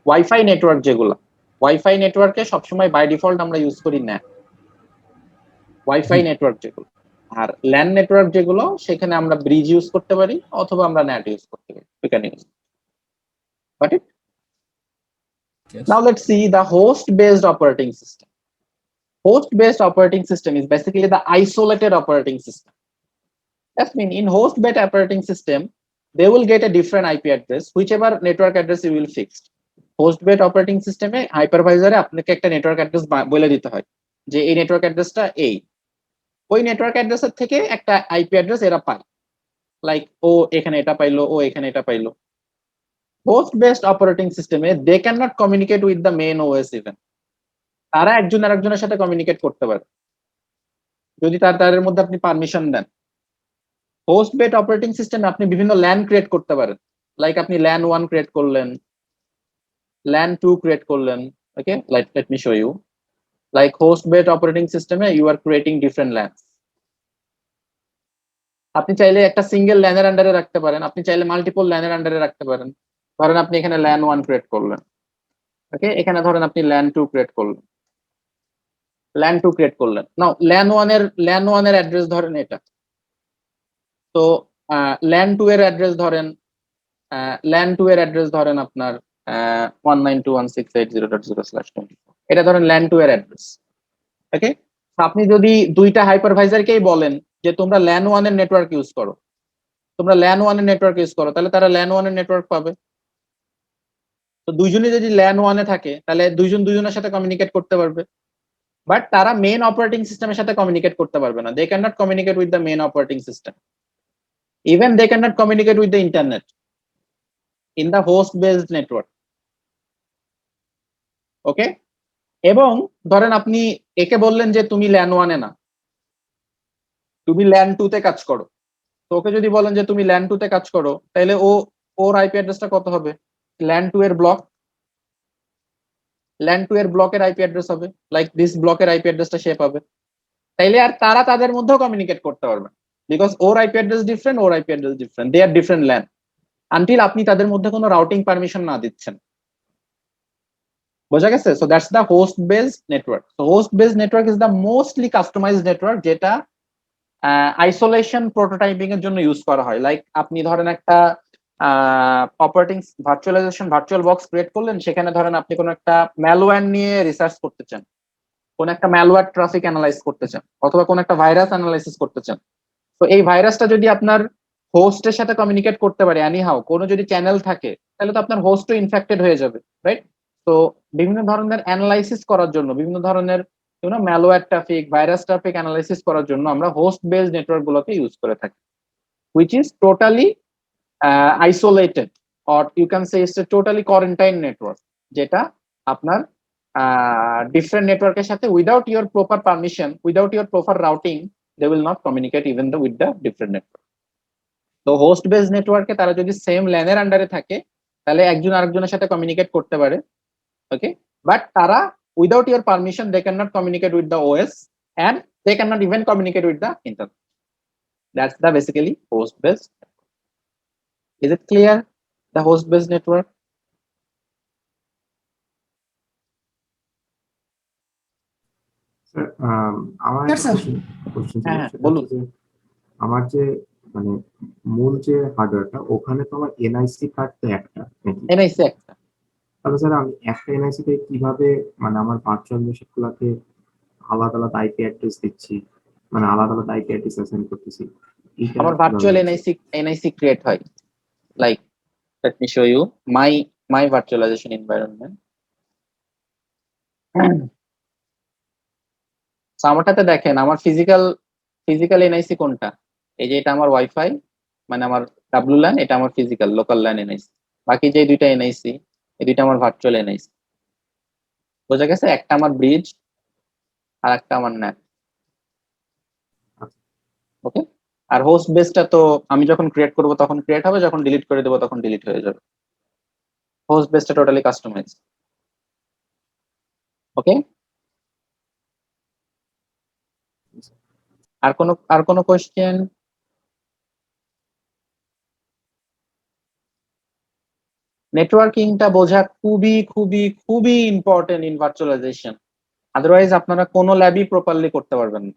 ওয়াইফাই নেটওয়ার্ক যেগুলো, ওয়াইফাই নেটওয়ার্কে সবসময় বাই ডিফল্ট আমরা ইউজ করি ন্যাট। ওয়াইফাই নেটওয়ার্ক যেগুলো, আর ল্যান নেটওয়ার্ক যেগুলো, সেখানে আমরা ব্রিজ ইউজ করতে পারি অথবা আমরা ন্যাট ইউজ করতে পারি। We can use. Got it?
Yes.
Now let's see the host-based operating system. Host-based operating system is basically the isolated operating system. That means in host-based operating system, they will get a different IP address, whichever network address you will fix. Host-based operating system এ হাইপারভাইজারে আপনাকে একটা network address বলে দিতে হয়, যে এই network অ্যাড্রেসটা এই, ওই নেটওয়ার্ক অ্যাড্রেসের থেকে একটা IP অ্যাড্রেস এরা পায়, লাইক ও এখানে এটা পাইলো, ও এখানে এটা পাইলো। Host-based operating system they cannot communicate with the main OS even. তারা একজন আরেকজনের সাথে কমিউনিকেট করতে পারে যদি তাদের মধ্যে আপনি পারমিশন দেন। হোস্ট-বেসড অপারেটিং সিস্টেমে আপনি বিভিন্ন ল্যান ক্রিয়েট করতে পারেন, লাইক আপনি ল্যান 1 ক্রিয়েট করলেন, ল্যান 2 ক্রিয়েট করলেন, ওকে? let me show you. Like host-based operating system you are creating different LANs. আপনি চাইলে একটা সিঙ্গেল ল্যানের আন্ডারে রাখতে পারেন, আপনি চাইলে মাল্টিপল ল্যানের আন্ডারে রাখতে পারেন। ধরেন আপনি এখানে ল্যান 1 ক্রিয়েট করলেন, ওকে? এখানে ধরেন আপনি ল্যান 2 ক্রিয়েট করলেন, নাও ল্যান 1 এর অ্যাড্রেস ধরেন এটা, তো ল্যান 2 এর অ্যাড্রেস ধরেন আপনার 192.168.0.0/24, এটা ধরেন ল্যান 2 এর অ্যাড্রেস, ওকে? আপনি যদি দুইটা হাইপারভাইজারকেই বলেন যে তোমরা ল্যান 1 এর নেটওয়ার্ক ইউজ করো, তাহলে তারা ল্যান 1 এর নেটওয়ার্ক পাবে। তো দুইজনই যদি ল্যান 1 এ থাকে, তাহলে দুইজনের সাথে কমিউনিকেট করতে পারবে, বাট তারা মেইন অপারেটিং সিস্টেমের সাথে কমিউনিকেট করতে পারবে না। They can not communicate with the main operating system, even they can not communicate with the internet in the host based network, okay? এবং ধরেন আপনি একে বললেন যে তুমি ল্যান 1 এ না, তুমি ল্যান 2 তে কাজ করো, তো ওকে যদি বলেন যে তুমি ল্যান 2 তে কাজ করো, তাহলে ওর আইপি অ্যাড্রেসটা কত হবে? ল্যান 2 এর ব্লকের আইপি অ্যাড্রেস হবে, লাইক দিস ব্লকের আইপি অ্যাড্রেসটা সে পাবে। তাইলে আর তারা তাদের মধ্যেও কমিউনিকেট করতে পারবে, বিকজ ওর আইপি অ্যাড্রেস ডিফারেন্ট, ওর IP address different, they are different LAN, until আপনি তাদের মধ্যে কোনো রাউটিং পারমিশন না দিচ্ছেন। বোঝা গেছে? So that's the host based network. So host based network is the mostly customised network, যেটা আইসোলেশন প্রোটোটাইপিং এর জন্য ইউজ করা হয়। লাইক আপনি ধরেন একটা অপারেটিং ভার্চুয়াল বক্স ক্রিয়েট করলেন, সেখানে ধরেন আপনি কোনো একটা ম্যালওয়্যার নিয়ে রিসার্চ করতে চান, কোন একটা ম্যালওয়্যার ট্রাফিক অ্যানালাইজ করতে চান, অথবা কোন একটা ভাইরাস অ্যানালাইসিস করতে চান। তো এই ভাইরাসটা যদি আপনার হোস্টের সাথে কমিউনিকেট করতে পারে এনিহাউ, কোনো যদি চ্যানেল থাকে, তাহলে তো আপনার হোস্টও ইনফেক্টেড হয়ে যাবে, রাইট? তো বিভিন্ন ধরনের অ্যানালাইসিস করার জন্য, বিভিন্ন ধরনের malware traffic, virus traffic analysis করার জন্য আমরা হোস্ট বেসড নেটওয়ার্ক গুলোকে ইউজ করে থাকি, which is totally isolated, or you can say it's a totally quarantine network, যেটা আপনার ডিফারেন্ট নেটওয়ার্কের সাথে without your proper permission, without your proper routing, they will not communicate even with the different network. তো host based নেটওয়ার্কে তারা যদি same ল্যানের আন্ডারে থাকে, তাহলে একজন আরেকজনের সাথে কমিউনিকেট করতে পারে, ওকে, বাট তারা without your permission they cannot communicate with the OS, and they cannot even communicate with the internet. That's the basically host based. Is it clear, the host based network?
Sir আমার
Yes,
একটা
sir.
Question ছিল,
হ্যাঁ,
সেটা
বলুন।
হচ্ছে যে আমার যে মানে মূল যে হার্ডওয়্যারটা, ওখানে তো আমার এনআইসি কার্ড তো একটা নাকি?
NIC একটা।
তাহলে স্যার আমি একটা এনআইসি তে কিভাবে মানে আমার ভার্চুয়াল মেশিনগুলোকে আলাদা আলাদা আইপি অ্যাড্রেস দিচ্ছি, মানে আলাদা আলাদা আইপি অ্যাড্রেস অ্যাসাইন করতেছি, এটা
আমার
কিভাবে
ভার্চুয়াল
হচ্ছে?
NIC ক্রিয়েট হয়, like let me show you my virtualization environment. So আমারটাতে দেখেন আমার ফিজিক্যাল NIC কোনটা, এই যে এটা আমার ওয়াইফাই, মানে আমার WLAN, এটা আমার ফিজিক্যাল লোকাল ল্যান NIC। বাকি যে দুইটা NIC, এই দুইটা আমার ভার্চুয়াল NIC। বোঝা গেছে? একটা আমার ব্রিজ আর একটা আমার ন্যাট, ওকে। আর হোস্ট বেসটা তো আমি যখন ক্রিয়েট করব তখন ক্রিয়েট হবে, যখন ডিলিট করে দেবো তখন ডিলিট হয়ে যাবে। হোস্ট বেসটা টোটালি কাস্টমাইজ, ওকে। আর কোনো কোশ্চেন? নেটওয়ার্কিংটা বোঝা খুবই খুবই খুবই ইম্পর্টেন্ট ইন ভার্চুয়ালাইজেশন, আদারওয়াইজ আপনারা কোনো ল্যাবই প্রপারলি করতে পারবেন না।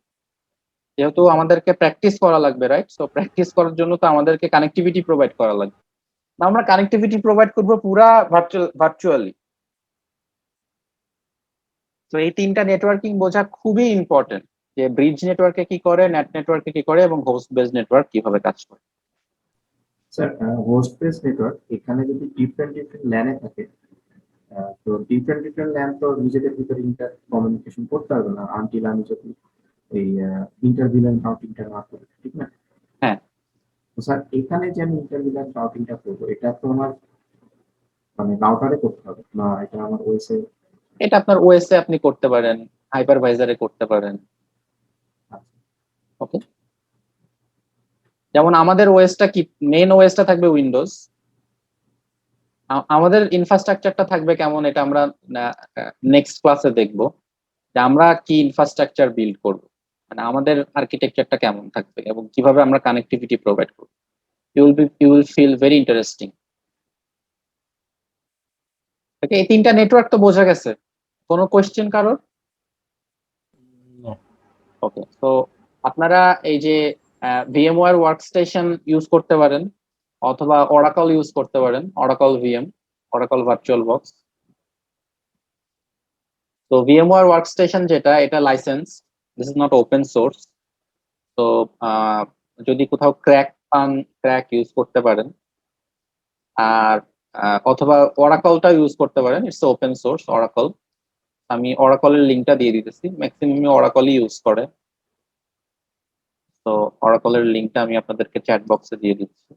যেহেতু আমাদেরকে প্র্যাকটিস করা লাগবে, রাইট? সো প্র্যাকটিস করার জন্য তো আমাদেরকে কানেক্টিভিটি প্রোভাইড করা লাগবে। আমরা কানেক্টিভিটি প্রোভাইড করবো পুরা ভার্চুয়ালি। তো এই তিনটা নেটওয়ার্কিং বোঝা খুবই ইম্পর্টেন্ট, যে ব্রিজ নেটওয়ার্কে কি করে, নেট নেটওয়ার্কে কি করে, এবং হোস্ট বেসড নেটওয়ার্ক কিভাবে কাজ করে।
স্যার হোস্ট বেস নেটওয়ার্ক এখানে যদি ডিফারেন্ট ল্যানে থাকে, তো ডিফারেন্ট ল্যান তো নিজেদের ভিতরে ইন্টার কমিউনিকেশন করতে পারবে না আনটিল আমি যদি এই ইন্টারভিলেন রাউটিংটা না করি, ঠিক না?
হ্যাঁ।
তো স্যার এখানে যে আমি ইন্টারভিলেন রাউটিংটা করবো, এটা তো আমার মানে রাউটারে করতে হবে না, এটা আমার ওএসএ?
এটা আপনার ওএসএ আপনি করতে পারেন, হাইপারভাইজারে করতে পারেন, ওকে। যেমন আমাদের ওএসটা কি, মেইন ওএসটা থাকবে উইন্ডোজ, আমাদের ইনফ্রাস্ট্রাকচারটা থাকবে কেমন, এটা আমরা নেক্সট ক্লাসে দেখবো, যে আমরা কি ইনফ্রাস্ট্রাকচার বিল্ড করব, মানে আমাদের আর্কিটেকচারটা কেমন থাকবে এবং কিভাবে আমরা কানেক্টিভিটি প্রোভাইড করব। You will feel very interesting, okay. এই তিনটা নেটওয়ার্ক তো বোঝা গেছে, কোনো কোয়েশ্চেন কারোর? ওকে, তো আপনারা এই যে VMware ওয়ার্কস্টেশন ইউজ করতে পারেন, অথবা অরাকল ইউজ করতে পারেন, oracle VM, oracle virtual box. তো VMware ওয়ার্কস্টেশন যেটা, এটা licence, this is not open source. তো যদি কোথাও ক্র্যাক পান, ক্র্যাক ইউজ করতে পারেন, আর অথবা অরাকলটা ইউজ করতে পারেন, ইটস ওপেন সোর্স অরাকল। আমি অরাকলের লিঙ্কটা দিয়ে দিতেছি, ম্যাক্সিমাম অরাকলই ইউজ করে। তো অরাকলের লিঙ্কটা আমি আপনাদেরকে চ্যাট বক্সে দিয়ে দিচ্ছি,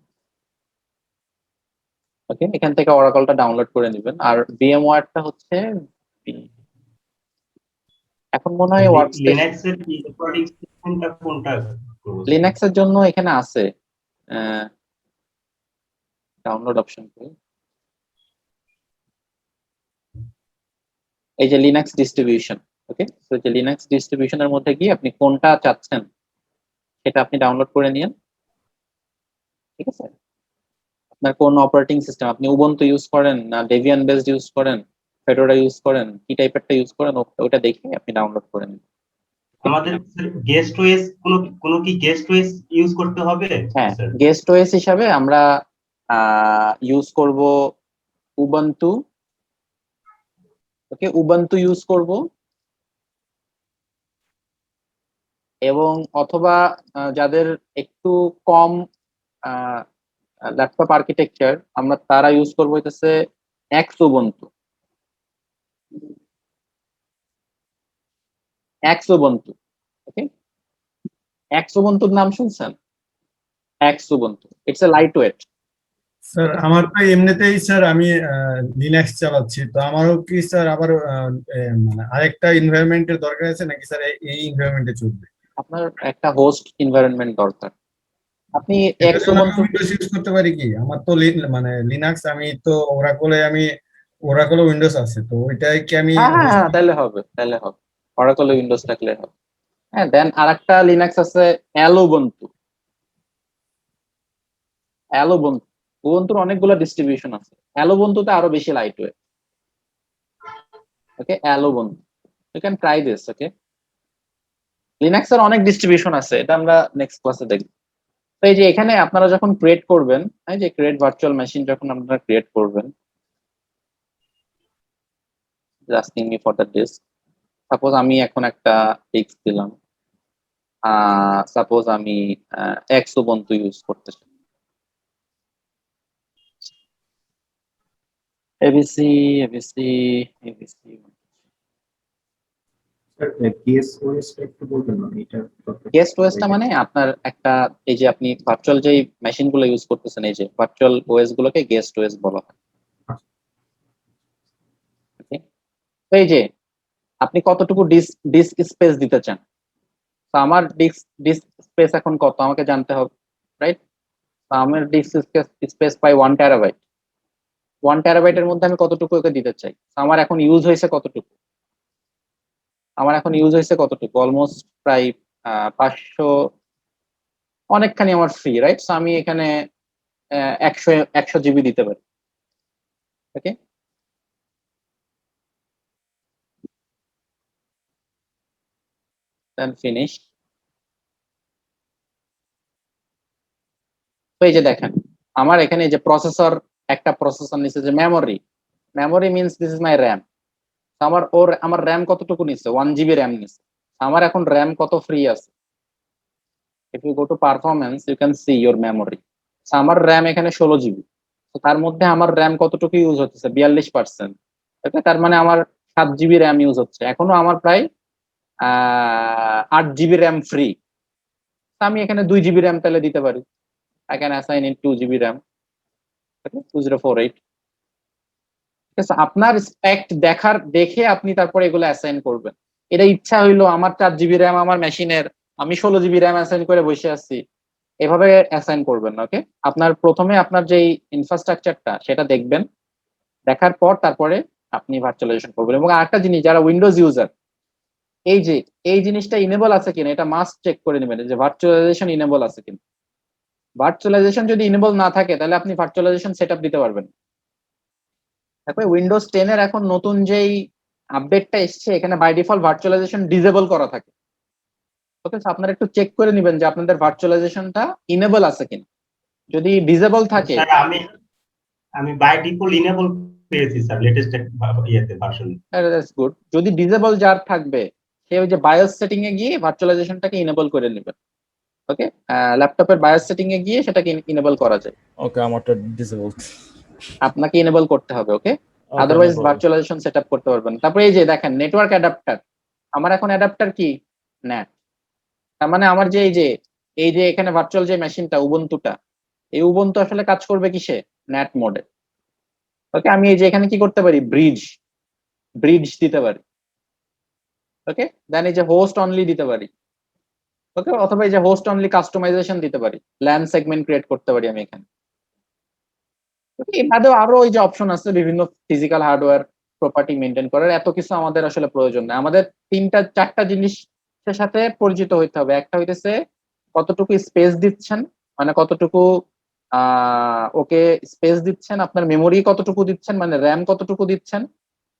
ওকে। এখান থেকে অরাকলটা ডাউনলোড করে নেবেন। আর VMwareটা হচ্ছে এখন মনে হয়
লিনাক্সের কি অপারেটিং সিস্টেমটা কোনটা?
লিনাক্সের জন্য এখানে আছে ডাউনলোড অপশন, এই যে লিনাক্স ডিস্ট্রিবিউশন, ওকে। তো যে লিনাক্স ডিস্ট্রিবিউশনের মধ্যে গিয়ে আপনি কোনটা চাচ্ছেন সেটা আপনি ডাউনলোড করে নিন, ঠিক আছে। আপনার কোন অপারেটিং সিস্টেম, আপনি উবুন্টু ইউজ করেন না ডেবিয়ান বেসড ইউজ করেন, ফেডোরা ইউজ করেন, কি টাইপেরটা ইউজ করেন, ওটা দেখে আপনি ডাউনলোড করে নিন।
আমাদের গেস্ট ওএস কোনো কি গেস্ট ওএস ইউজ করতে হবে?
হ্যাঁ, গেস্ট ওএস হিসাবে আমরা ইউজ করব উবুন্টু। ওকে, উবুন্টু ইউজ করব, এবং অথবা যাদের একটু কম ল্যাপটপ আর্কিটেকচার, আমরা তারা ইউজ করবো হইতেছে এক্স উবুন্টু। এক্স উবুন্টু, ওকে, এক্স উবুন্টুর নাম শুনছেন? X Ubuntu, it's a light weight.
Sir আমার তো এমনিতেই স্যার আমি লিনাক্স চালাচ্ছি, তো আমারও কি স্যার আবার মানে আরেকটা এনভায়রনমেন্টের দরকার আছে নাকি স্যার এই এনভায়রনমেন্টে চলবে?
আপনার একটা হোস্ট এনভায়রনমেন্ট দরকার। আপনি এক্স উবুন্টু
উইন্ডোজ ইউজ করতে পারি কি? আমার তো মানে লিনাক্স, আমি তো ওরাকলে উইন্ডোজ আছে, তো ওইটাই কি আমি
হ্যাঁ, তাহলে হবে, অরাকলে উইন্ডোজ থাকলে হবে। হ্যাঁ, দেন আরেকটা লিনাক্স আছে অ্যালুবুন্টু। উবুন্টুর অনেকগুলো ডিস্ট্রিবিউশন আছে, অ্যালুবুন্টুতে আরো বেশি light weight. Okay, Lubuntu, you can try this. Okay, লিনাক্সের অনেক ডিস্ট্রিবিউশন আছে, এটা আমরা নেক্সট ক্লাসে দেখব। তো এই যে এখানে আপনারা যখন ক্রিয়েট করবেন, এই যে ক্রিয়েট ভার্চুয়াল মেশিন যখন আপনারা ক্রিয়েট করবেন, asking me for the disk. Suppose আমি এখন একটা ডিস্ক দিলাম, সাপোজ আমি এক্স উবুন্টু ইউজ করতেছি, এবিসি এবিসি এবিসি।
গেস্ট ওএসটা একটু বলবেন না এটা?
গেস্ট ওএসটা মানে আপনার একটা, এই যে আপনি ভার্চুয়াল যে মেশিন গুলো ইউজ করতেছেন, এই যে ভার্চুয়াল ওএস গুলোকে গেস্ট ওএস বলা হয়। তো এই যে আপনি কতটুকু ডিস্ক স্পেস দিতে চান, তো আমার ডিস্ক স্পেস এখন কত আমাকে জানতে হবে, রাইট? তো আমার ডিস্ক স্পেস পাই 1 টেরাবাইট। 1 টেরাবাইটের মধ্যে আমি কতটুকু ওকে দিতে চাই, তো আমার এখন ইউজ হয়েছে কতটুকু, অলমোস্ট প্রায় 500, অনেকখানি আমার ফ্রি, রাইট? সো আমি এখানে 100 জিবি দিতে পারি। ওকে, দেন ফিনিশ। তো এই যে দেখেন আমার এখানে যে প্রসেসর, একটা প্রসেসর নিচ্ছে যে memory means this is my RAM. আমার র্যাম কতটুকু নিচ্ছে, 1 জিবি র্যাম নিচ্ছে। আমার এখন র্যাম কত ফ্রি আছে, if you go to performance you can see your memory. আমার র্যাম এখানে 16 জিবি, তো তার মধ্যে আমার র্যাম কতটুকু ইউজ হচ্ছে, 42%। ওকে, তার মানে আমার 7 জিবি র্যাম ইউজ হচ্ছে, এখনো আমার প্রায় 8 জিবি র্যাম ফ্রি। আমি এখানে 2 জিবি র্যাম তাহলে দিতে পারি, I can assign in 2 GB RAM, okay, 2048. আপনার স্পেক্ট দেখে আপনি তারপরে এগুলো অ্যাসাইন করবেন। এটা ইচ্ছা হইলো আমার 4 জিবি র্যাম আমার মেশিনের, আমি 16 জিবি র্যাম অ্যাসাইন করে বসে আছি, এভাবে অ্যাসাইন করবেন না। ওকে, আপনার প্রথমে আপনার যে ইনফ্রাস্ট্রাকচারটা সেটা দেখবেন, দেখার পর তারপরে আপনি ভার্চুয়ালাইজেশন করবেন। এবং আরেকটা জিনিস, যারা উইন্ডোজ ইউজার, এই জিনিসটা ইনেবল আছে কিনা এটা মাস্ট চেক করে নেবেন, যে ভার্চুয়ালাইজেশন ইনেবল আছে কিনা। ভার্চুয়ালাইজেশন যদি ইনেবল না থাকে তাহলে আপনি ভার্চুয়ালাইজেশন সেটআপ দিতে পারবেন। দেখো উইন্ডোজ 10 এর এখন নতুন যেই আপডেটটা এসেছে, এখানে বাই ডিফল্ট ভার্চুয়ালাইজেশন ডিসেবল করা থাকে। ওকে, আপনারা একটু চেক করে নেবেন যে আপনাদের ভার্চুয়ালাইজেশনটা ইনেবল আছে কিনা। যদি ডিসেবল থাকে,
স্যার আমি বাই ডিফল্ট ইনেবল পেয়েছি স্যার, লেটেস্ট ইয়েতে ভার্সন।
That's good. যদি ডিসেবল যার থাকবে সে ওই যে বায়োস সেটিং এ গিয়ে ভার্চুয়ালাইজেশনটাকে ইনেবল করে নেবেন। ওকে, ল্যাপটপের বায়োস সেটিং এ গিয়ে সেটাকে ইনেবল করা যায়।
ওকে, আমারটা ডিসেবলড।
আপনাকে ইনেবল করতে হবে। ওকে, আদারওয়াইজ ভার্চুয়ালাইজেশন সেটআপ করতে পারবেন। তারপরে এই যে দেখেন নেটওয়ার্ক অ্যাডাপ্টার, আমার এখন অ্যাডাপ্টার কি ন্যাট। তার মানে আমার যে এই যে এখানে ভার্চুয়াল যে মেশিনটা উবুন্টুটা, এই উবুন্টু আসলে কাজ করবে কিসে, ন্যাট মোডে। ওকে, আমি এই যে এখানে কি করতে পারি, ব্রিজ দিতে পারি। ওকে, দেন এই যে হোস্ট অনলি দিতে পারি। ওকে, অথবা এই যে হোস্ট অনলি কাস্টমাইজেশন দিতে পারি, ল্যান সেগমেন্ট ক্রিয়েট করতে পারি আমি এখানে। এবারেও আরো ওই যে অপশন আছে বিভিন্ন ফিজিক্যাল হার্ডওয়্যার প্রপার্টি মেনটেন করার, এত কিছু আমাদের আসলে প্রয়োজন নেই। আমাদের 4টা জিনিসের সাথে পরিচিত হইতে হবে। একটা হইতেছে কতটুকু স্পেস দিচ্ছেন, মানে কতটুকু ওকে স্পেস দিচ্ছেন, আপনার মেমোরি কতটুকু দিচ্ছেন, মানে র্যাম কতটুকু দিচ্ছেন।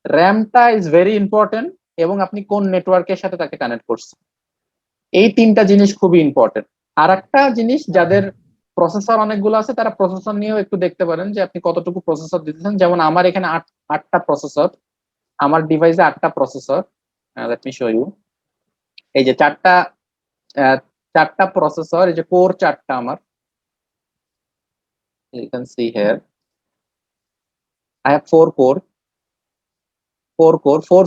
র্যামটা ইজ ভেরি ইম্পর্টেন্ট, এবং আপনি কোন নেটওয়ার্কের সাথে তাকে কানেক্ট করছেন। এই তিনটা জিনিস খুবই ইম্পর্টেন্ট। আর একটা জিনিস, যাদের প্রসেসর অনেকগুলো আছে তারা প্রসেসর নিয়েও একটু দেখতে পারেন যে আপনি কতটুকু প্রসেসর দিতেছেন। যেমন আমার এখানে আটটা প্রসেসর, আমার ডিভাইসে 8টা processor. Let me show you. এই যে চারটা প্রসেসর, এই যে কোর 4টা আমার, you can see here I have 4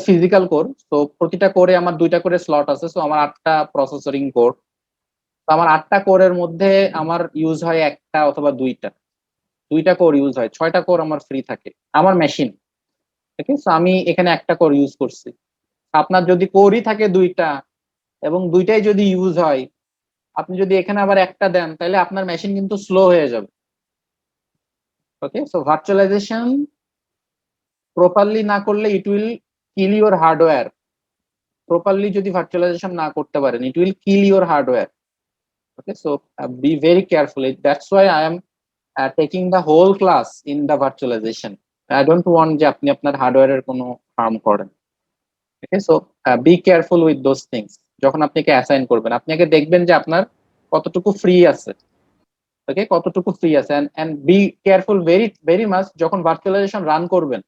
physical core. তো প্রতিটা কোরে আমার 2টা করে স্লট আছে, সো আমার 8টা প্রসেসরিং কোর। তো আমার 8টা কোরের মধ্যে আমার ইউজ হয় একটা অথবা দুইটা কোর ইউজ হয়, 6টা কোর আমার ফ্রি থাকে আমার মেশিন। ঠিক আছে, আমি এখানে একটা কোর ইউজ করছি। আপনার যদি কোরই থাকে 2টা এবং 2টাই যদি ইউজ হয়, আপনি যদি এখানে আবার একটা দেন তাহলে আপনার মেশিন কিন্তু স্লো হয়ে যাবে। ওকে, সো ভার্চুয়ালাইজেশন প্রপারলি না করলে it will kill your hardware. Properly যদি ভার্চুয়ালাইজেশন না করতে পারেন, it will kill your hardware. Okay, so be very careful. That's why I am taking the whole class in the virtualization. I don't want যে আপনি আপনার হার্ডওয়্যারের কোনো harm করেন। Okay, so be careful with those things. যখন আপনাকে assign করবেন, আপনি আগে দেখবেন যে আপনার কতটুকু ফ্রি আছে। ওকে, কতটুকু ফ্রি আছে, and be careful very very much যখন ভার্চুয়ালাইজেশন রান করবেন।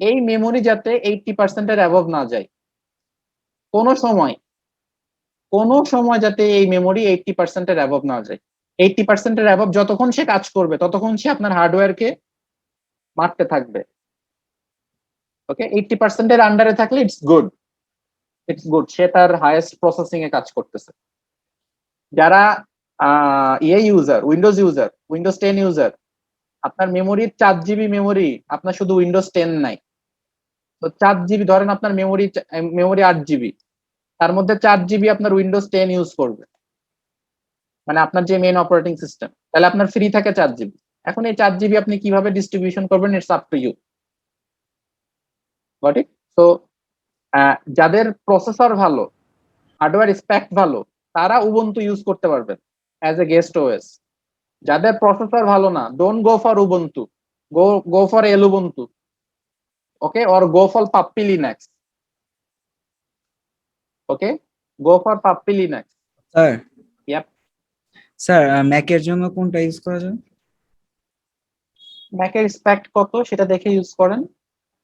এই মেমোরি যাতে 80% এর অ্যাবভ না যায় কোনো সময়, যাতে এই মেমোরি 80% এর অ্যাবভ না যায়। 80% এর অ্যাবভ যতক্ষণ সে কাজ করবে ততক্ষণ সে আপনার হার্ডওয়্যারকে মারতে থাকবে। ওকে, 80% এর আন্ডারে থাকলে ইটস গুড, সে তার হাইয়েস্ট প্রসেসিং এ কাজ করতেছে। যারা ইউজার, উইন্ডোজ 10 ইউজার, আপনার মেমোরির 4 GB মেমোরি, আপনার শুধু উইন্ডোজ 10 নাই। তো 4 GB ধরেন আপনার মেমোরি 8 GB, তার মধ্যে 4 GB আপনার উইন্ডোজ 10 ইউজ করবে, মানে আপনার যে মেইন অপারেটিং সিস্টেম, তাহলে আপনার ফ্রি থাকে 4 GB। এখন এই 4 GB আপনি কিভাবে ডিস্ট্রিবিউশন করবেন, it's up to you. Got it? So যাদের প্রসেসর ভালো, হার্ডওয়্যার স্পেক ভালো, তারা উবুন্টু ইউজ করতে পারবেন অ্যাজ এ গেস্ট ওএস। যাদের প্রসেসর ভালো না, don't go for Ubuntu, go for Lubuntu. Okay, or go for Puppy Linux. Okay, go for Puppy Linux.
Sir
yep,
sir ম্যাকের জন্য কোনটা ইউজ করা যায়?
ম্যাকের স্পেক কত সেটা দেখে ইউজ করেন।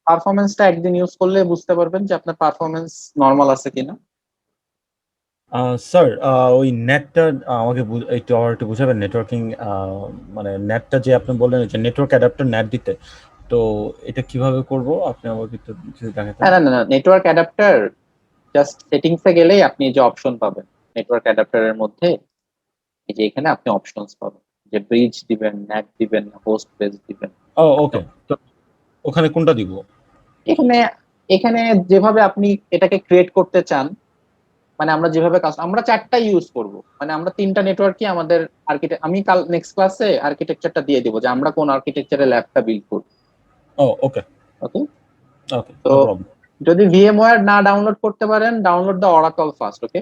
পারফরমেন্সটা একদিন ইউজ করলে বুঝতে পারবেন যে আপনার পারফরমেন্স নরমাল আছে কিনা।
স্যার, ওই নেটটা আমাকে একটু বুঝাবেন। নেটওয়ার্কিং মানে নেটটা যে আপনি বললেন যে নেটওয়ার্ক অ্যাডাপ্টার নেট দিতে, তো এটা কিভাবে করব আপনি আমাকে একটু দেখাতেন?
না, নেটওয়ার্ক অ্যাডাপ্টার জাস্ট সেটিংসে গেলেই আপনি যে অপশন পাবেন নেটওয়ার্ক অ্যাডাপ্টারের মধ্যে, এই যে এখানে আপনি অপশনস পাবেন, যে ব্রিজ দিবেন, নেট দিবেন, হোস্ট বেস দিবেন।
ওকে, তো ওখানে কোনটা দিব?
এখানে যেভাবে আপনি এটাকে ক্রিয়েট করতে চান, মানে আমরা যেভাবে আমরা 4টা ইউজ করব, মানে আমরা 3টা নেটওয়ার্কই আমাদের আমি কাল নেক্সট ক্লাসে আর্কিটেকচারটা দিয়ে দিব যে আমরা কোন আর্কিটেকচারে ল্যাবটা বিল্ড করব।
ওকে,
তো যদি ভিএমওয়্যার না ডাউনলোড করতে পারেন, download the Oracle first. Okay,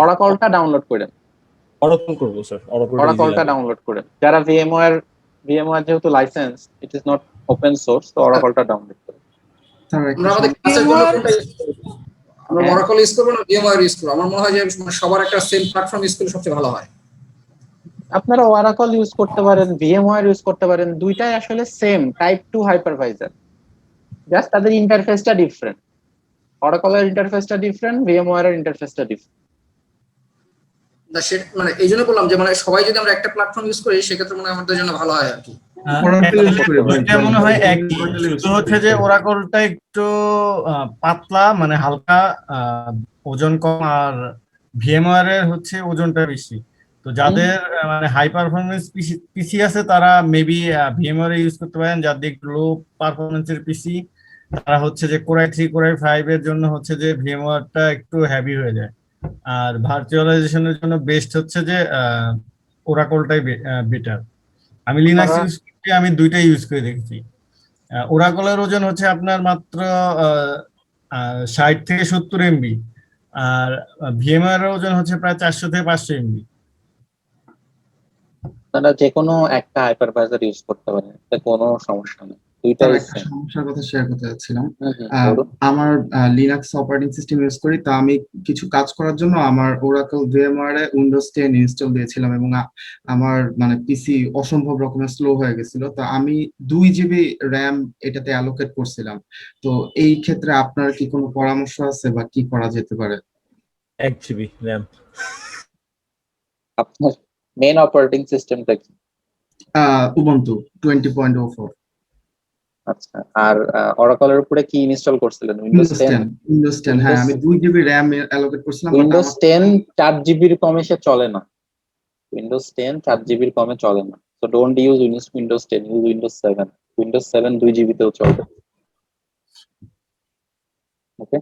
অরাকলটা ডাউনলোড করেন।
অরাকল করব স্যার,
অরাকলটা ডাউনলোড করেন। যারা ভিএমওয়্যার যেহেতু license, it is not open source, তো অরাকলটা ডাউনলোড করেন।
আমরা আমাদের ক্লাসের জন্য কোনটা ইউজ করব? আমরা অরাকল ইউজ করব না ভিএমওয়্যার ইউজ করব? আমার মনে হয় যে সবার একটা সেম প্ল্যাটফর্ম ইউজ করলে সবচেয়ে ভালো হয়।
আপনারা অরাকল ইউজ করতে পারেন, ভিএমওয়্যার ইউজ করতে পারেন, দুইটাই আসলে সেম টাইপ 2 হাইপারভাইজার, জাস্ট তাদের ইন্টারফেসটা ডিফারেন্ট। অরাকলের ইন্টারফেসটা ডিফারেন্ট, ভিএমওয়্যারের ইন্টারফেসটা ডিফারেন্ট।
না, সেটা মানে এই জন্য বললাম যে মানে সবাই যদি আমরা একটা প্ল্যাটফর্ম ইউজ করি সেক্ষেত্রে মনে হয় আমাদের জন্য ভালো হয় আর কি।
এটা মনে হয় একই, শুধু হচ্ছে যে ওরাকলটা একটু পাতলা, মানে হালকা, ওজন কম, আর ভিএমওয়্যারের হচ্ছে ওজনটা বেশি। তো যাদের মানে হাই পারফরমেন্স পিসি আছে তারা মেবি ভিএমওয়্যার ইউজ করতে পারেন। যাদের একটু লো পারফরমেন্সের পিসি তারা হচ্ছে যে কোর i3 কোর i5 এর জন্য হচ্ছে যে ভিএমওয়্যারটা একটু হেভি হয়ে যায়। আর ভার্চুয়ালাইজেশনের জন্য বেস্ট হচ্ছে যে ওরাকলটাই বেটার। আমি লিনাক্স ইউজ করি, আমি দুইটাই ইউজ করে দেখেছি। ওরাকলের ওজন হচ্ছে আপনার মাত্র 60 থেকে 70 MB, আর ভিএমওয়্যার এর ওজন হচ্ছে প্রায় 400 থেকে 500 MB।
আপনারা যে কোনো একটা হাইপারভাইজার ইউজ করতে পারেন, এতে কোনো সমস্যা নেই। দুইটাই
একটা
same।
সমস্যার কথা শেয়ার করতে যাচ্ছিলাম।
বলো।
আমার লিনাক্স অপারেটিং সিস্টেম ইউজ করি, তো আমি কিছু কাজ করার জন্য আমার ওরাকল ভিএমওয়ার এ উইন্ডোজ 10 ইনস্টল দিয়েছিলাম এবং আমার মানে পিসি অসম্ভব রকমের স্লো হয়ে গেছিল। তো আমি 2 জিবি র্যাম এটাতে অ্যালোকেট করছিলাম। তো এই ক্ষেত্রে আপনার কি কোনো পরামর্শ আছে বা কি করা যেতে পারে?
1 জিবি র্যাম।
আপনার মেইন অপারেটিং সিস্টেমটা কি?
উবুন্টু 20.04।
আচ্ছা, আর অরাকলের উপরে কি ইনস্টল করছিলেন? উইন্ডোজ 10?
উইন্ডোজ 10, হ্যাঁ আমি 2 জিবি র্যাম অ্যালোকেট করছিলাম।
উইন্ডোজ 10 4 জিবির কমে সে চলে না। উইন্ডোজ 10 4 জিবির কমে চলে না। So don't use Windows 10, use Windows 7। Windows 7 2 জিবিতেও চলবে। ওকে।